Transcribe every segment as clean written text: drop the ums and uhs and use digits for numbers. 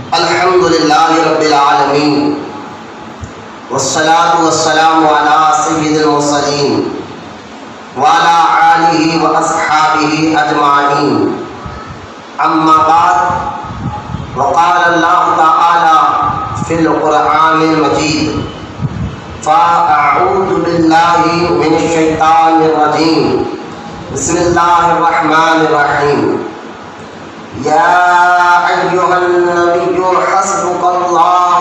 الحمد للہ رب العالمین والصلاة والسلام علی سید المرسلین وعلی آلہ واصحابہ اجمعین. اما بعد، وقال اللہ تعالی فی القرآن المجید: فاعوذ باللہ من الشیطان الرجیم، بسم اللہ الرحمن الرحیم. یا ایھا النبی حسبک اللہ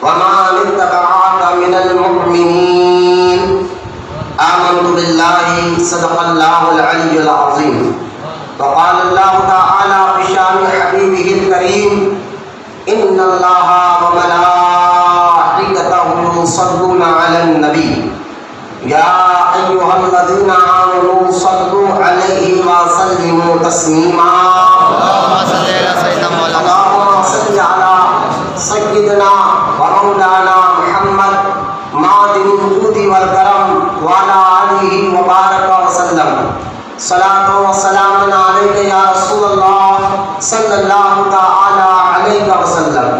ومن اتبعک من المؤمنین. آمنت باللہ، صدق اللہ العلی العظیم. وقال اللہ تعالی بشان حبیبہ الکریم: ان اللہ وملائکتہ یصلون علی النبی یا ایھا الذین آمنوا صلوا علیہ وسلموا تسلیما. اللہم صل علی سیدنا ومولانا محمد معدن الجود والکرم وعلی آلہ وبارک وسلم. صلاۃ و سلام علیک یا رسول اللہ صلی اللہ تعالی علیہ وسلم.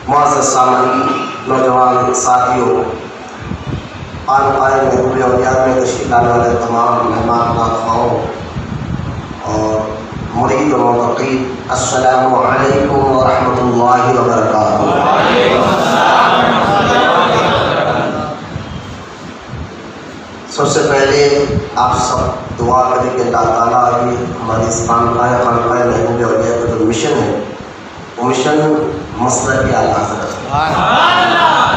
معزز سامعین، نوجوان ساتھیوں، خانقاہ محبوب اولیاء میں تشریف لانے والے تمام مہمان خواہوں اور مرید و متقین، السلام علیکم ورحمۃ اللہ وبرکاتہ. سب سے پہلے آپ سب دعا کریں کہ اللہ تعالیٰ کی ہماری اس خانقاہ محبوب اولیاء کا جو مشن ہے، وہ مشن مسلک اعلیٰ حضرت ہے.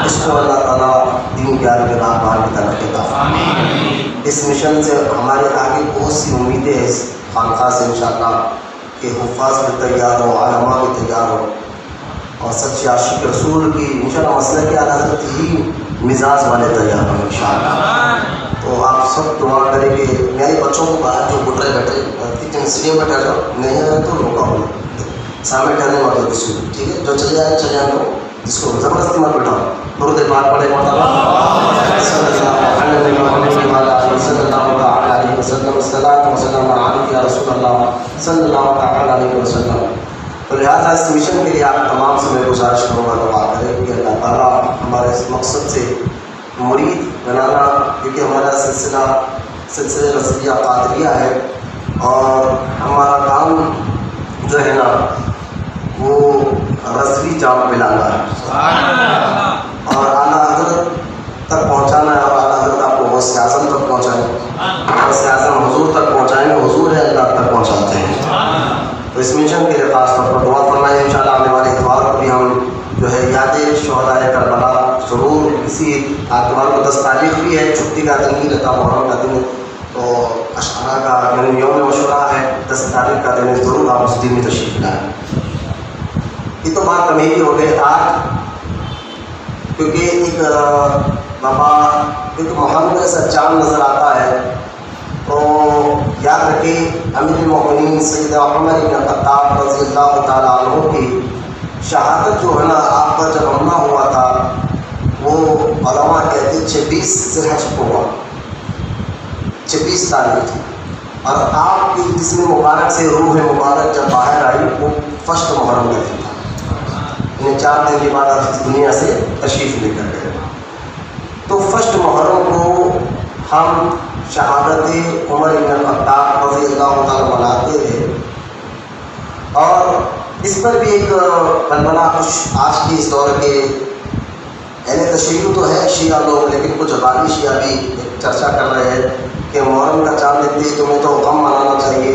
اس کو اللہ تعالیٰ دین گیان کے راہ بار کی ترقی عطا. اس مشن سے ہمارے آگے بہت سی امیدیں ہیں اس خانقاہ سے انشاءاللہ، کہ حفاظ بھی تیار ہو، علماء بھی تیار ہو، اور سچے عاشق رسول کی انشاءاللہ مسلک اعلیٰ حضرت ہی مزاج والے تیار ہوں انشاءاللہ. تو آپ سب دعا کریں کہ میرے بچوں کو باہر جو گٹرے بیٹھے کچن سیڑھی میں بیٹھ جاؤ، نہیں ہے تو روکا ہو سامنے ٹھہرنے مطلب کسی کو، ٹھیک ہے، جو چلے آئے چلے آئے، جس کو زبردستی مت بیٹھاؤ. درود پاک پڑھے صلی اللہ تعالی علیہ وسلم. تو لہٰذا اس مشن کے لیے آپ تمام سے میں گزارش کروں گا دعا کریں کہ اللہ تعالیٰ ہمارے اس مقصد سے مرید بنانا، کیونکہ ہمارا سلسلہ رضویہ قادریہ ہے، اور ہمارا کام جو ہے نا وہ رضوی جام پلانا ہے اور اعلیٰ حضرت تک پہنچانا ہے، اور اعلیٰ حضرت آپ کو غوث اعظم تک پہنچائیں، غوث اعظم حضور تک پہنچائیں گے، حضور ہے اللہ تک پہنچاتے ہیں. تو اس مشن کے لیے خاص طور پر دعا فرمائیں. انشاءاللہ آنے والے اتوار کو بھی ہم جو ہے یاد شہداء کربلا ضرور، اسی اتوار کو 10 تاریخ بھی ہے، چھٹی کا دن نہیں رہتا، محرم کا دن، تو اشعراء کا یعنی یوم عاشوراء ہے، 10 تاریخ کا دن ہے، ضرور آپ اس دن میں تشریف لائیں. یہ تو بات کمیٹی ہو گئی آج، کیونکہ ایک بابا ایک محرم کا ایسا چاند نظر آتا ہے، تو یاد رکھیں امیر المؤمنین سید عمر بن خطاب رضی اللہ تعالیٰ عنہ کی شہادت جو ہے نا، آپ کا جب حملہ ہوا تھا، وہ علماء کہتے 26 ذی الحج کو ہوا، 26 تاریخ تھی، اور آپ کی جسم مبارک سے روح مبارک جب باہر آئی وہ فرسٹ محرم کا دن تھا، یعنی 4 دن کے بعد آپ اس دنیا سے تشریف لے کر گئے. تو فرسٹ محرم کو ہم شہادت عمر بن خطاب رضی اللہ تعالیٰ مناتے ہیں، اور اس پر بھی ایک بلبلا کچھ آج کے اس دور کے اہل تشیع تو ہے شیعہ لوگ، لیکن کچھ غالی شیعہ بھی ایک چرچا کر رہے ہیں کہ محرم کا چاند دیکھتے ہی تمہیں تو غم منانا چاہیے،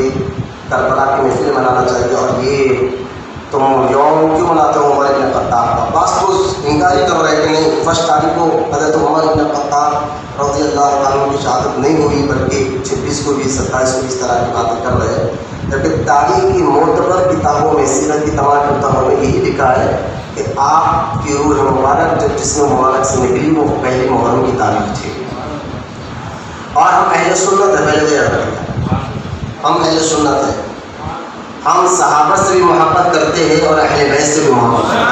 کربلا کی محفل منانا چاہیے، اور یہ تم یوم کیوں مناتے ہو عمر بن خطاب کا؟ بعض تو انکار ہی کر رہے ہیں کہ نہیں، فرسٹ تاریخ کو حضرت عمر بن خطاب رضی اللہ عنہ کی شہادت نہیں ہوئی، بلکہ 26 کو بھی 27 کو بھی اس طرح کی باتیں کر رہے ہیں. جبکہ تاریخ کی معتبر کتابوں میں، سیرت کی تمام کتابوں میں یہی لکھا ہے کہ آپ کی روح مبارک جب جسم مبارک سے نکلی وہ پہلی محرم کی تاریخ تھی. اور ہم اہل سنت ہے، پہلے تو یاد رکھیں ہم اہل سنت ہیں، ہم صحابہ سے بھی محبت کرتے ہیں اور اہل بیت سے بھی محبت کرتے ہیں.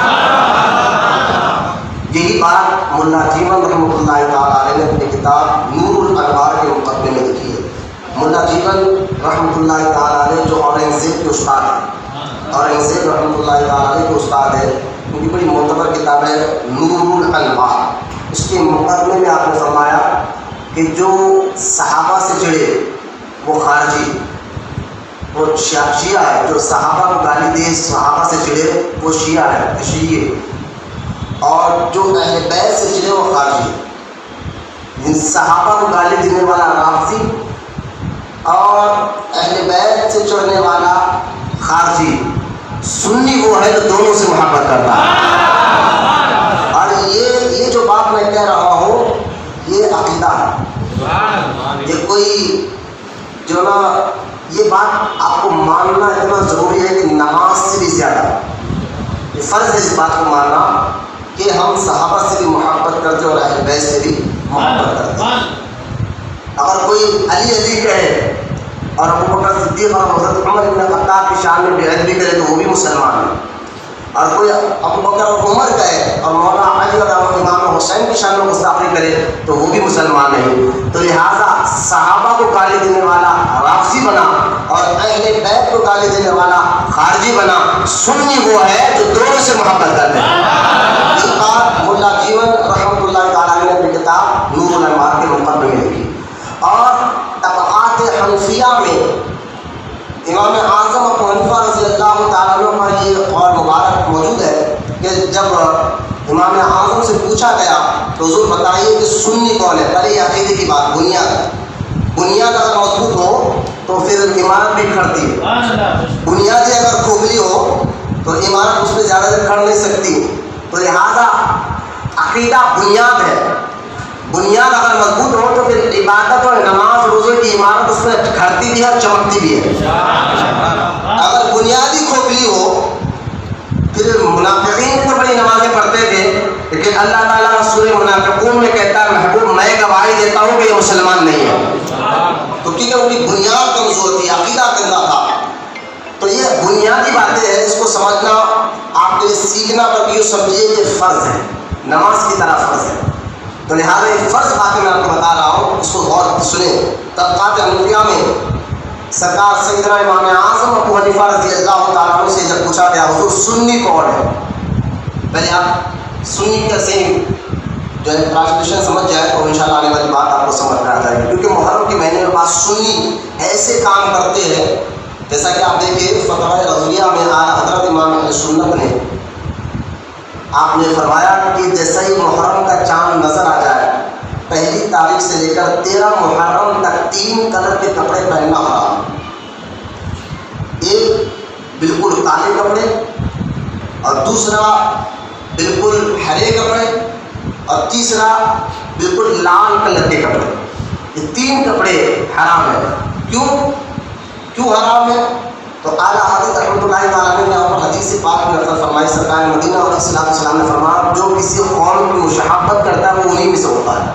یہی بات ملا جیون رحمۃ اللہ تعالیٰ علیہ نے اپنی کتاب نور الانوار کے مقدمے میں لکھی ہے. ملا جیون رحمۃ اللہ تعالیٰ علیہ جو اورنگزیب کے استاد ہیں، اورنگزیب رحمۃ اللہ تعالیٰ علیہ کے استاد ہیں، ان کی بڑی معتبر کتاب ہے نور الانوار. اس کے مقدمے میں آپ نے فرمایا کہ جو صحابہ سے چڑھے وہ خارجی، وہ شیعہ ہے، جو صحابہ کو گالی دے صحابہ سے چڑھے وہ شیعہ ہے، شیعہ، اور جو اہل بیت سے چڑھے وہ خارجی. ان صحابہ کو گالی دینے والا رافضی اور اہل بیت سے چڑھنے والا خارجی. سنی وہ ہے جو دونوں سے محبت کرتا ہے. اور یہ جو بات میں کہہ رہا ہوں یہ عقیدہ ہے. یہ کوئی جو نا یہ بات آپ کو ماننا اتنا ضروری ہے کہ نماز سے بھی زیادہ یہ فرض ہے اس بات کو ماننا کہ ہم صحابہ سے بھی محبت کرتے اور اہل بیت سے بھی محبت کرتے. اگر کوئی علی کہے اور ابو بکر صدیق اور حضرت عمر بن خطاب کی شان میں بے ادبی کرے تو وہ بھی مسلمان ہے. اور کوئی ابو بکر اور عمر کہے اور مولانا علی اور امام حسین کی شان میں گستاخی کرے تو وہ بھی مسلمان نہیں. تو لہٰذا صحابہ کو گالی دینے والا رافضی بنا اور اہل بیت کو گالی دینے والا خارجی بنا. سنی وہ ہے جو دونوں سے محبت کرتے ہیں. یہ بات ملا جیون رحمۃ اللہ تعالیٰ نے اپنی کتاب نور الانوار کے مقدمے میں لکھی. اور طبقات حنفیہ میں امام اعظم ابو حنیفہ رضی اللہ تعالیٰ عنہ پر یہ قول مبارک موجود ہے کہ جب امام اعظم سے پوچھا گیا تو حضور بتائیے کہ سنی کون ہے. پہلے یہ عقیدے کی بات، بنیاد اگر مضبوط ہو تو پھر عمارت بھی کھڑتی ہے. بنیادیں اگر کھوکھلی ہو تو عمارت اس پہ زیادہ دیر کھڑ نہیں سکتی. تو لہٰذا عقیدہ بنیاد ہے. بنیاد اگر مضبوط ہو تو پھر عبادت اور نماز روزے کی عمارت اس پہ کھڑتی بھی ہے اور چمکتی بھی ہے. اگر بنیادی کھوکھلی ہو پھر منافقین تو بڑی نمازیں پڑھتے تھے لیکن اللہ تعالیٰ سورہ منافقون میں کہتا ہے محبوب میں گواہی دیتا ہوں کہ یہ مسلمان نہیں ہے. تو کیونکہ ان کی بنیاد کمزور تھی، عقیدہ گندا تھا. تو یہ بنیادی باتیں ہیں، اس کو سمجھنا آپ کے لیے سیکھنا پر یوں سمجھیے کہ فرض ہے، نماز کی طرح فرض ہے. تو لہٰذا یہ فرض باتیں میں آپ کو بتا رہا ہوں، اس کو غور سنیں. طبقات حنفیہ میں سرکار سیدنا امام اعظم ابو حنیفہ رضی اللہ تعالیٰ عنہ سے جب پوچھا گیا حضور سنی کون ہے، پہلے آپ سنی کا صحیح جو ہے ٹرانسلیشن سمجھ جائے تو انشاءاللہ آنے والی بات آپ کو سمجھ میں آ جائے گی. کیونکہ محرم کے مہینے میں بعض سنی ایسے کام کرتے ہیں جیسا کہ آپ دیکھیے فتح رضویہ میں حضرت امام اہل سنت نے آپ نے فرمایا کہ جیسا ہی محرم کا چاند نظر آ جائے پہلی تاریخ سے لے کر 13 محرم تک 3 کلر کے کپڑے پہننا حرام. ایک بالکل کالے کپڑے اور دوسرا بالکل ہرے کپڑے اور تیسرا بالکل لال کلر کے کپڑے. یہ 3 کپڑے حرام ہیں. کیوں حرام ہے؟ تو اعلیٰ حضرت رحمۃ اللہ تعالیٰ نے یہاں پر حدیث پاک میں نقل فرمائی. سرکار مدینہ علیہ السلام نے فرمایا جو کسی قوم کی مشابہت کرتا ہے وہ انہیں میں سے ہوتا ہے.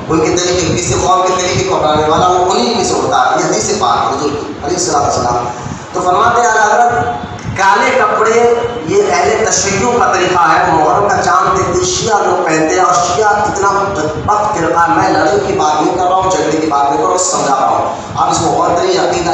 ان کے طریقے کسی قوم کے طریقے کو اپنانے والا وہ انہیں میں سے ہوتا ہے. یہ حدیث پاک حضور کی علیہ السلام. تو فرماتے ہیں اعلیٰ حضرت کالے کپڑے یہ اہل تشیع کا طریقہ ہے. محرم کا چاند دیکھتے شیعہ لوگ پہنتے ہیں اور شیعہ اتنا بدبخت فرقہ. میں لڑائی کی بات نہیں کر رہا ہوں، جھگڑے کی بات نہیں کر رہا ہوں، سمجھا رہا ہوں. آپ اس کو غور کریے. عقیدہ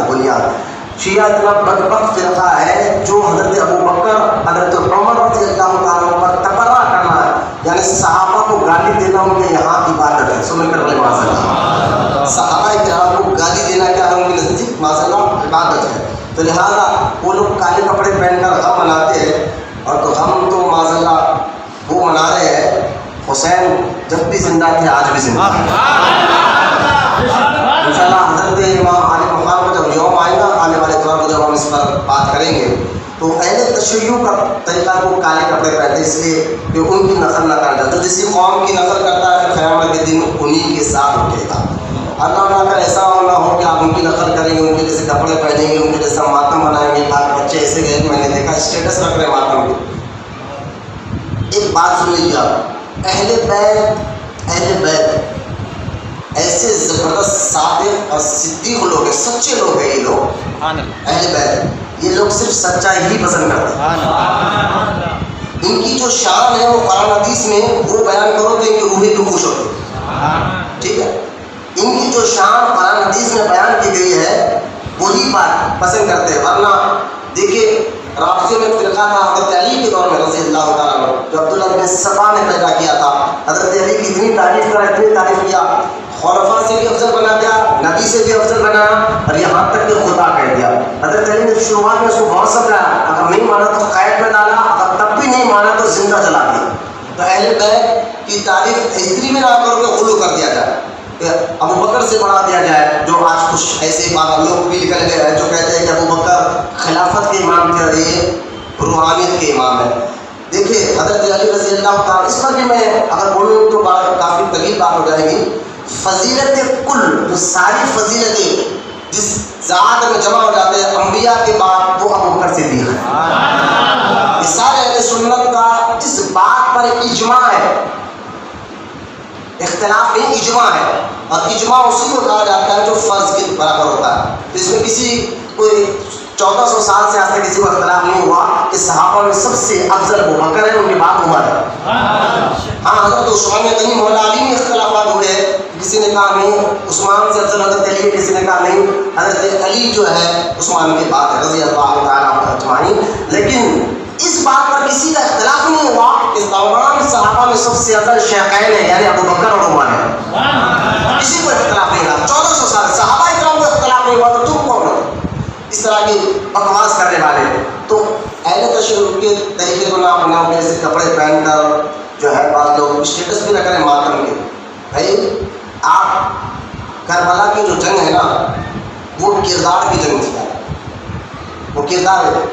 بنیاد شیعہ اتنا بدبخت فرقہ ہے جو حضرت ابو بکر حضرت عمر رضی اللہ تعالیٰ پر تبرہ کرنا ہے، یعنی صحابہ کو گالی دینا ان کے یہاں عبادت ہے. سمجھ کر بولے معاذ صحابہ کرام کو گالی دینا کیا ہے ان کے نزدیک معاذ اللہ عبادت ہے. تو لہٰذا وہ لوگ کالے کپڑے پہن کر غم مناتے ہیں اور تو ہم تو معاذ اللہ وہ منا رہے ہیں. حسین جب بھی زندہ تھے آج بھی زندہ ہیں. انشاءاللہ حضرت امام علی مقام کا جب یوم آئے گا آنے والے طور پر جب ہم اس پر بات کریں گے تو اہل تشیع کا طریقہ وہ کالے کپڑے پہنتے اس لیے کہ ان کی نقل نہ کر جائے. تو جس قوم کی نقل کرتا ہے پھر قیامت کے دن انہیں کے ساتھ اٹھے گا. اللہ نہ کر ایسا نہ ہو کہ آپ ان کی نقل کریں گے، ان کے جیسے کپڑے پہنیں گے، ان کے جیسا ماتم بنائیں گے. آپ بچے ایسے گئے میں نے دیکھا اسٹیٹس رکھ رہے ماتم کے. ایک بات سن لیجیے آپ، اہل بیت ایسے زبردست صادق اور صدیق لوگ ہیں، سچے لوگ ہیں. یہ لوگ اہل بیت یہ لوگ صرف سچائی ہی پسند کرتے ہیں. ان کی جو شان ہے وہ قرآن حدیث میں وہ بیان کرو تو ان کی روحیں تو خوش ہوتی ہے. ٹھیک ہے، ان کی جو شان قرآن حدیث میں بیان کی گئی ہے وہی بات پسند کرتے ہیں. ورنہ دیکھیے رافضیوں میں فرقہ تھا حضرت علی کے دور میں رضی اللہ تعالیٰ عنہ، جو عبداللہ بن سبا نے پیدا کیا تھا. حضرت علی کی اتنی تعریف کرا، اتنی تعریف کیا، خلفاء سے بھی افضل بنا دیا، نبی سے بھی افضل بنایا، اور یہاں تک کہ خدا کہہ دیا. حضرت علی نے شروعات میں اس کو بہت سمجھایا، اگر نہیں مانا تو قید میں ڈالا، اگر تب بھی نہیں مانا تو زندہ جلا دیا. تو اہل بیت کی تعریف استری میں نہ کر کے غلو کر دیا جائے، ابو بکر سے بڑھا دیا جائے. جو آج کچھ ایسے بات لوگ بھی نکل گئے ہیں جو کہتے ہیں کہ ابو بکر خلافت کے امام تھے اور یہ روحانیت کے امام ہے. دیکھیے حضرت علی رضی اللہ تعالیٰ، اس پر بھی میں اگر بولوں تو بات کافی طویل بات ہو جائے گی. فضیلت کل، جو ساری فضیلتیں جس ذات میں جمع ہو جاتے ہیں انبیاء کے بعد، وہ ابو بکر صدیق ہے. یہ سارے اہل سنت کا اس بات پر اجماع ہے، اختلاف نہیں، اجماع ہے. اور اجماع اسی کو کہا جاتا ہے جو فرض کے برابر ہوتا ہے. اس میں کسی کوئی 1400 سال سے آج تک کسی کو اختلاف نہیں ہوا کہ صحابہ میں سب سے افضل ابو بکر ہے، ان کے بعد عمر ہے. ہاں حضرت عثمان غنی مولا علی میں اختلافات ہوئے ہیں، کسی نے کہا نہیں عثمان سے افضل حضرت علی، کسی نے کہا نہیں حضرت علی جو ہے عثمان کے بعد ہے رضی اللہ تعالیٰ عنہ اجمعین. لیکن اس بات پر کسی کا اختلاف نہیں ہوا کہ تمام صحابہ میں سب سے افضل شیخین ہیں، یعنی ابو بکر اور عمر ہے. کسی کو اختلاف نہیں رہا. 1400 سال صحابہ اکرام کو اختلاف نہیں ہوا تو تم کون ہو اس طرح کی بکواس کرنے والے؟ تو اہل تشیع کے طریقے کو نہ اپناؤ، ایسے کپڑے پہن کر جو ہے بعض لوگ اسٹیٹس بھی نہ کریں ماتم کے. بھائی آپ کربلا کی جو جنگ ہے نا، وہ کردار کی جنگ تھی، وہ کردار ہے.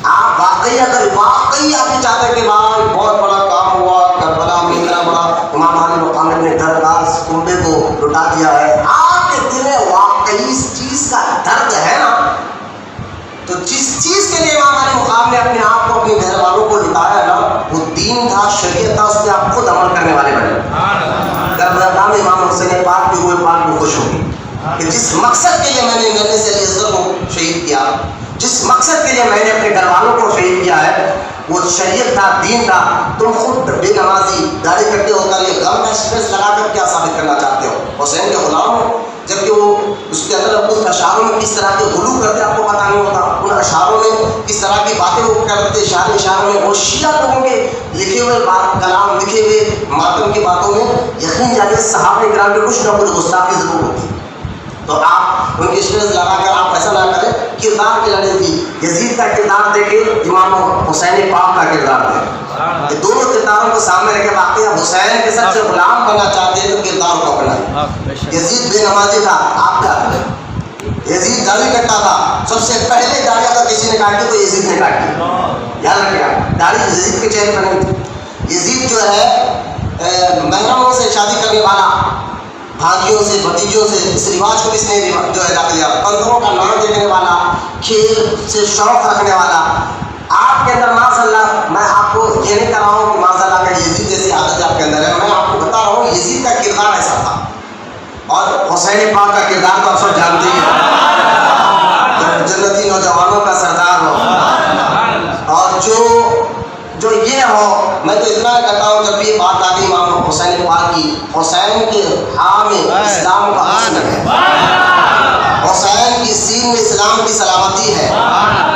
آپ واقعی اگر واقعی آپ یہ چاہتے ہیں کہ بھائی بہت بڑا کام ہوا کربلا میں، اتنا بڑا امام علی مقام نے دربار کنبے کو لٹا دیا ہے، آپ کے دل میں واقعی اس چیز کا درد ہے نا، تو جس چیز کے لیے امام علی مقام نے اپنے آپ کو، اپنے گھر والوں کو لٹایا نا، وہ دین تھا، شریعت تھا، اس پہ آپ خود عمل کرنے والے بنے. کربلا میں امام حسین پاک کی روح پاک میں خوش ہوگی کہ جس مقصد کے لیے میں نے میرے سے علی اصغر کو شہید کیا، جس مقصد کے لیے میں نے اپنے گھر والوں کو شہید کیا ہے، وہ شریعت تھا، دین تھا. تم خود بے نمازی داڑھی کٹے ہو کر یہ غم کا اسٹریس لگا کر کیا ثابت کرنا چاہتے ہو؟ حسین کے غلام ہو، جبکہ وہ اس کے اندر اس اشعاروں میں کس طرح کے غلو کرتے آپ کو پتہ نہیں ہوتا. ان اشعاروں میں کس طرح کی باتیں وہ کرتے، اشاروں میں وہ شیعہ لوگوں کے لکھے ہوئے کلام، لکھے ہوئے ماتم کی باتوں میں یقین جانے صحابہ کرام کے کچھ نہ کچھ گستاخی ضرور ہوتی. تو آپ ان کی اسٹریس لگا کر آپ ایسا نہ کریں. کردار کی لڑائی تھی. یزید کا کردار دیکھے، امام حسین پاک کا کردار دیکھے. یہ دونوں کرداروں کو سامنے رکھے. باقی آپ حسین کے سب سے غلام بننا چاہتے ہیں تو کردار کو اپنائیں. یزید بے نمازی تھا، آپ کیا کریں؟ یزید داڑھی کٹتا تھا. سب سے پہلے داڑھی اگر کسی نے کاٹی تو یزید نے کاٹی. یاد رکھے گا، داڑھی یزید کے چہرے پر نہیں تھی. یزید جو ہے محرموں سے شادی کرنے والا، بھانجیوں سے، بھتیجوں سے. اس رواج کو کس نے جو ہے رکھ دیا؟ بندروں کا نام دیکھنے والا، کھیل سے شوق رکھنے والا. آپ کے اندر ماشاء اللہ، میں آپ کو یہ نہیں کر رہا ہوں کہ ماشاء اللہ کا یزید جیسی عادت آپ کے اندر ہے، میں آپ کو بتا رہا ہوں یزید کا کردار ایسا تھا. اور حسین پاک کا کردار تو آپ سب جانتے ہی ہیں، جنتی نوجوانوں کا سردار ہو. اور جو یہ ہو، میں تو اتنا کہتا ہوں جب بھی بات آ گئی امام حسین پاک کی، حسین کے ہاں میں اسلام کا حسن ہے، حسین کی سین میں اسلام کی سلامتی ہے،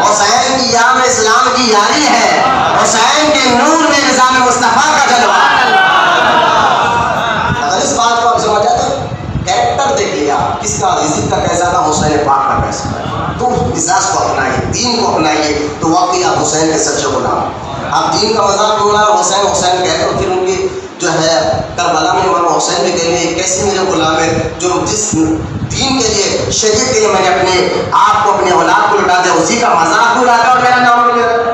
حسین کی یا میں اسلام کی یاری ہے، حسین کے نور میں نظام مصطفیٰ کا جلوہ. اگر اس بات کو آپ سمجھ جائے تو کیریکٹر دیکھ لیا کس کا، یزید کا کیسا تھا، حسین پاک کا کیسا تھا. تو مزاج کو اپنائیے، دین کو اپنائیے، تو واقعی آپ حسین کے سچے غلام. آپ دین کا مذاق بول رہا ہے، حسین حسین کہتے ہو، پھر ان کی جو ہے کربلا میں امام حسین بھی کہیں گے کیسے میرے غلام ہے جو جس دین کے لیے، شریعت کے لیے میں نے اپنے آپ کو، اپنے اولاد کو لٹا دیا، اسی کا مذاق بولا تھا اور میرا نام لے رہا.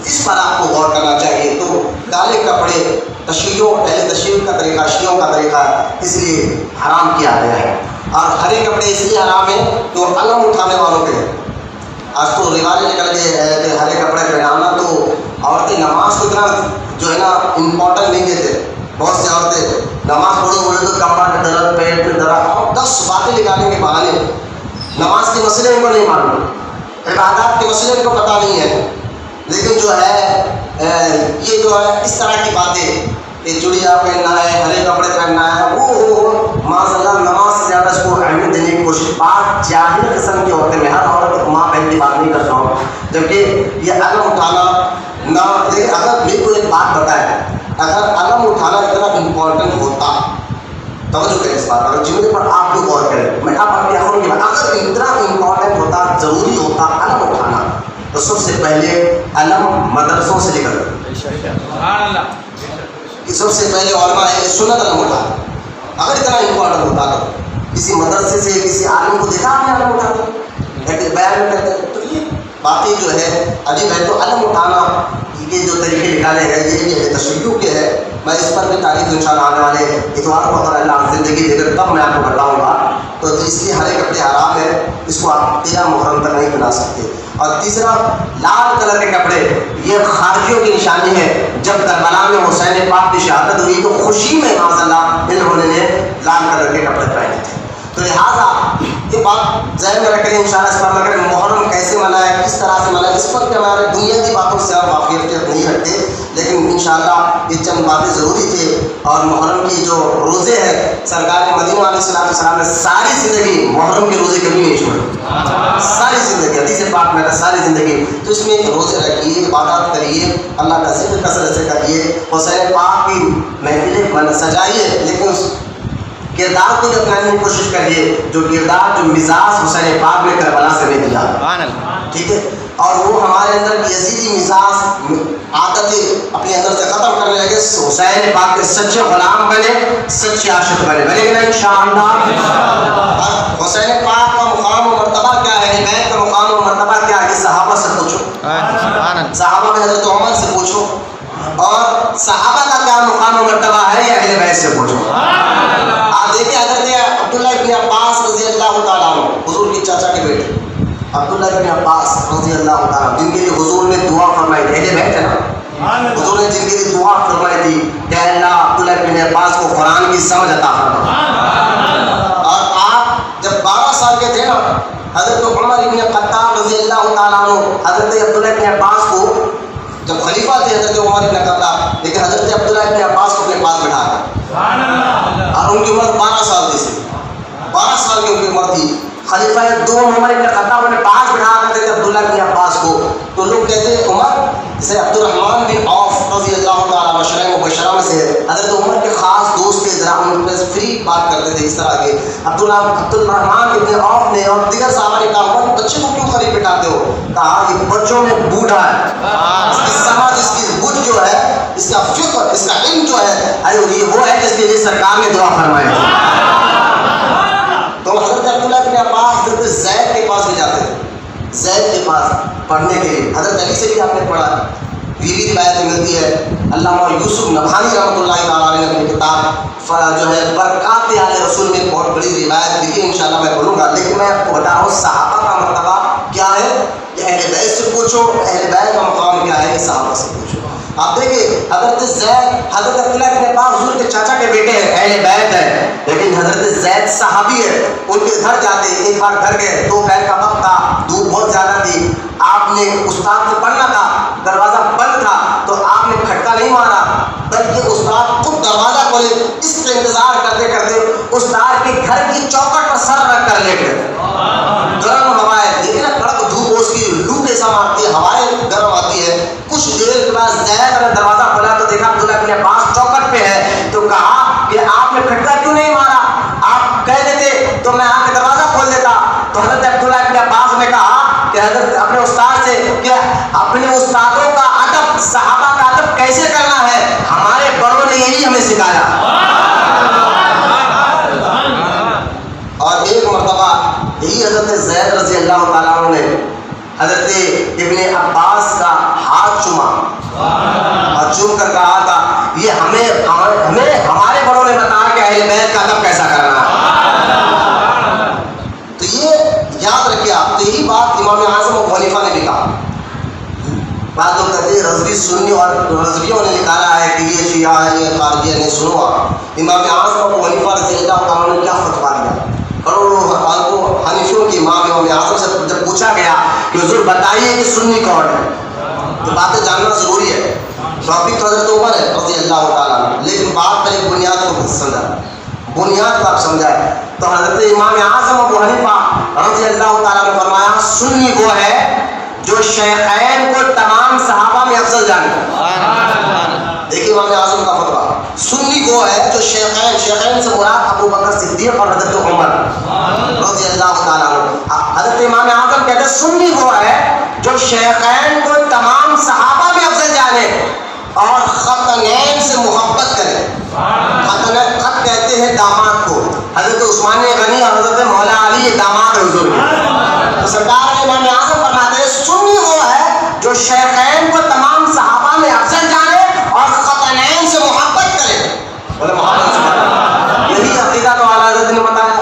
اس پر آپ کو غور کرنا چاہیے. تو کالے کپڑے تشیعوں، اہل تشیع کا طریقہ، شیعوں کا طریقہ اس لیے حرام کیا گیا ہے. اور ہرے کپڑے اس لیے حرام ہیں کہ وہ علم اٹھانے والوں کے. آج تو رواج نکل گئے ہے کہ ہرے کپڑے پہنانا، تو عورتیں نماز کو اتنا جو ہے نا امپورٹنٹ نہیں دیتے. بہت سی عورتیں نماز پڑھو بولے تو کمر میں درد، پیٹ میں درد، اور 10 باتیں نکالنے کے بہانے. نماز کے مسئلے ان کو نہیں معلوم، عبادات کے مسئلے ان کو پتہ نہیں ہے. لیکن جو ہے یہ جو ہے اس طرح کی باتیں یہ چڑیا پہننا ہے، ہرے کپڑے پہننا ہے، وہ ماشاءاللہ نماز سے زیادہ اس کو اہمیت دینے کی کوشش. بات جاہل قسم کی ہوتے میں ہر عورت ماں بہن کی بات نہیں کرتا ہوں، جبکہ یہ علم اٹھانا نہ اگر میرے کو ایک بات بتائے، اگر علم اٹھانا اتنا امپورٹنٹ ہوتا، توجہ کریں اس بات پر، جملے پر آپ لوگ غور کریں، میں آپ اپنی آنکھوں کی بات، اگر اتنا امپورٹنٹ ہوتا، ضروری ہوتا علم اٹھانا، تو سب سے پہلے علم مدرسوں سے نکلتا. سب سے پہلے علماء سنت علم اٹھاتا. اگر اتنا امپورٹنٹ ہوتا تو کسی مدرسے سے کسی عالم کو دیکھا آپ نے علم اٹھاتا بیان میں کرتے ہیں. تو یہ باقی جو ہے عجیب ہے. تو علم اٹھانا کے جو طریقے نکالے گئے یہ ہے تشیع کے ہے. میں اس پر بھی تاریخ انشاءاللہ آنے والے اتوار کو اگر اللہ زندگی دے کر تب میں آپ کو بتاؤں گا. تو اس لیے ہرے کپڑے حرام ہے، اس کو آپ 13 محرم تک نہیں بنا سکتے. اور تیسرا لال کلر کے کپڑے یہ خارجیوں کی نشانی ہے. جب کربلا میں حسین پاک کی شہادت ہوئی تو خوشی میں ماشاءاللہ انہوں نے لال کلر کے کپڑے پہنے تھے. تو لہٰذا یہ بات ذہن میں رکھ لیں انشاءاللہ. اس پر اگر محرم کیسے منائے، کس طرح سے منائے، اس پر بھی ہمارے دنیا کی باتوں سے ہم واقفیت نہیں رکھتے، لیکن انشاءاللہ یہ چند باتیں ضروری تھے. اور محرم کی جو روزے ہیں، سرکار مدینہ علیہ السلام نے ساری زندگی محرم کے روزے کبھی نہیں چھوڑے، ساری زندگی حدیث پاک میں ساری زندگی. تو اس میں روزے رکھیے، عبادات کریے، اللہ کا ذکر کثرت سے کریے، حسین پاک کی محفلیں سجائیے، لیکن اس کردار کو اپنانے کی کوشش کریے جو کردار جو مزاج حسین پاک نے کربلا سے نہیں دیا. ٹھیک ہے. اور وہ ہمارے اندر یزیدی مزاج عادتیں اپنے اندر سے ختم کرنے لگے، حسین پاک کے سچے غلام بنے، سچے عاشق بنے کہ نہیں انشاءاللہ. حسین پاک کا مقام و مرتبہ کیا ہے، اہل بیت کا مقام و مرتبہ کیا ہے، صحابہ سے پوچھو، صحابہ میں حضرت عمر سے پوچھو، اور صحابہ کا کیا مقام و مرتبہ ہے یہ اہل بیت سے پوچھو. آپ دیکھیں حضرت عبداللہ ابن عباس رضی اللہ تعالیٰ عنہ، حضور کی چاچا کے بیٹے عبداللہ ابن عباس رضی اللہ تعالیٰ، جن کے لیے حضور نے دعا فرمائی تھی، اہل بیت ہے نا، حضور نے جن کے لیے دعا فرمائی تھی کہ اللہ عبداللہ ابن عباس کو قرآن کی سمجھ عطا فرما. اور آپ جب 12 سال کے تھے نا، حضرت عمر ابن خطاب رضی اللہ تعالیٰ عنہ حضرت عبداللہ ابن عباس کو، جب خلیفہ تھے حضرت عمر ابن خطاب، لیکن حضرت عبداللہ ابن عباس کو اپنے پاس بٹھا کر، اور ان کی عمر 12 سال کی تھی، 12 سال کی ان کی عمر تھی. خلیفہ دوم عمر ابن خطاب نے پاس بٹھا کر دیتے عبداللہ ابن عباس کو. تو لوگ کہتے ہیں عمر جیسے عبد الرحمن بن عوف رضی اللہ تعالیٰ عشرہ مبشرہ میں سے حضرت عمر کے خاص دوست تھے، ذرا ان پہ فری بات کرتے تھے اس طرح کے. عبد الرحمن بن عوف نے اور دیگر صحابہ نے کہا عمر بچے کو کیوں قریب بٹھاتے ہو؟ کہا یہ بچوں میں بوڑھا ہے، اس کی سمجھ، اس کی بجھ جو ہے، اس کا فکر، اس کا علم جو ہے، یہ وہ ہے جس کے لیے سرکار نے دعا فرمائی. تو حضرت عبداللہ بن عباس حضرت زید کے پاس بھی جاتے تھے، زید کے پاس پڑھنے کے لیے. حضرت علی سے بھی آپ نے پڑھا. یہ بھی روایت ملتی ہے. علامہ یوسف نبہانی رحمۃ اللہ تعالیٰ علیہ نے اپنی کتاب جو ہے برکات آل رسول میں بہت بڑی روایت لکھی، انشاءاللہ میں پڑھوں گا. لیکن میں آپ کو بتا رہا ہوں صحابہ کا مرتبہ کیا ہے، یہ اہل بیت سے پوچھو، اہل بیت کا مقام کیا ہے یہ صحابہ سے پوچھو. آپ دیکھیں حضرت زید، حضرت عبداللہ ابن عباس حضور کے چاچا کے بیٹے ہیں، اہل بیت ہے، لیکن حضرت زید صحابی ہے. ان کے گھر جاتے، ایک بار گھر گئے، دوپہر کا وقت تھا، دھوپ بہت زیادہ تھی، آپ نے استاد سے پڑھنا تھا، دروازہ بند تھا، تو آپ نے کھٹکا نہیں مارا بلکہ استاد خود دروازہ کھولے. اس کا انتظار کرتے کرتے استاد کے گھر کی چوکھٹ پر سر رکھ کر لیٹ گئے. گرم ہوائیں دیکھیں نا، کڑک دھوپ، اس کی لو کیسا مارتی ہے، ہوائیں گرم آتی ہے. کچھ دیر کے بعد زید نے دروازہ کھولا تو دیکھا عبداللہ ابن عباس چوکھٹ پہ ہے. تو کہا کہ آپ نے کھٹکا کیوں نہیں مارا، آپ کہہ دیتے تو میں آ کے دروازہ کھول دیتا. تو حضرت عبداللہ ابن عباس نے کہا کہ حضرت اپنے استاد سے کہ اپنے استادوں کا ادب، صحابہ کا ادب کیسے کرنا ہے، ہمارے بڑوں نے یہی ہمیں سکھایا. اور ایک مرتبہ یہی حضرت زید رضی اللہ تعالیٰ عنہ نے حضرت ابن عباس کا ہاتھ چوما اور چوم کر کہا تھا یہ ہمیں ہمارے بڑوں نے بتایا کہ اہل بیت کا ادب کیسا کرنا ہے. تو یہ یاد رکھیے آپ. تو یہی بات امام اعظم ابو حنیفہ نے بھی کہا. بعض لوگ کہتے ہیں رضوی سنی اور رضویوں نے نکالا ہے کہ یہ شیعہ ہے، یہ خارجی ہے. نہیں، سنو آپ، امام اعظم ابو حنیفہ رضی اللہ تعالیٰ نے کیا فتویٰ دیا. حنیفیوں کے امام امام اعظم سے جب پوچھا گیا کہ حضور بتائیے کہ سنی کون ہے، تو باتیں جاننا ضروری ہے. ٹاپک تو حضرت عمر ہے رضی اللہ تعالیٰ عنہ، لیکن بات پہلے بنیاد کو سمجھا، بنیاد کو آپ سمجھائے تو حضرت امام اعظم ابو حنیفہ رضی اللہ تعالیٰ نے فرمایا سنی وہ ہے جو شیخین کو تمام صحابہ میں افضل جانے۔ دیکھیے امام اعظم کا فتویٰ، سنی وہ ہے جو شیخین سے مراد ابو بکر صدیق اور حضرت عمر رضی اللہ تعالیٰ عنہ۔ حضرت امام اعظم کہتے ہیں سنی وہ ہے جو شیخین کو تمام صحابہ میں افضل جانے اور خطنین سے محبت کرے۔ خط کہتے ہیں داماد کو، حضرت عثمان غنی اور حضرت مولا علی داماد حضور کے، تو سرکار امام اعظم فرماتے ہیں سنی وہ ہے جو شیخین کو تمام صحابہ میں افضل جانے اور خطنین سے محبت کرے۔ بولے محبت، یہی عقیدہ تو اعلیٰ حضرت نے بتایا،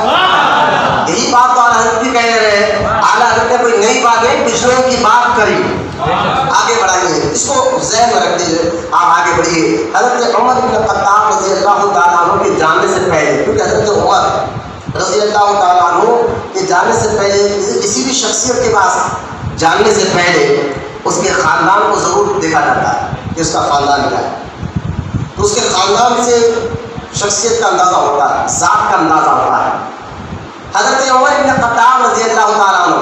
یہی بات تو اعلیٰ حضرت بھی کہہ رہے۔ اعلیٰ حضرت نے کوئی نئی بات نہیں، پچھلوں کی بات کری۔ آگے بڑھائیے، اس کو ذہن میں رکھ دیجیے، آپ آگے بڑھیے۔ حضرت عمر بن خطاب رضی اللہ تعالیٰ عنہ کے جانے سے پہلے، کیونکہ حضرت عمر رضی اللہ تعالیٰ عنہ کے جانے سے پہلے کسی بھی شخصیت کے پاس جاننے سے پہلے اس کے خاندان کو ضرور دیکھا جاتا ہے کہ اس کا خاندان کیا ہے، تو اس کے خاندان سے شخصیت کا اندازہ ہوتا ہے، ذات کا اندازہ ہوتا ہے۔ حضرت عمر بن خطاب رضی اللہ تعالیٰ عنہ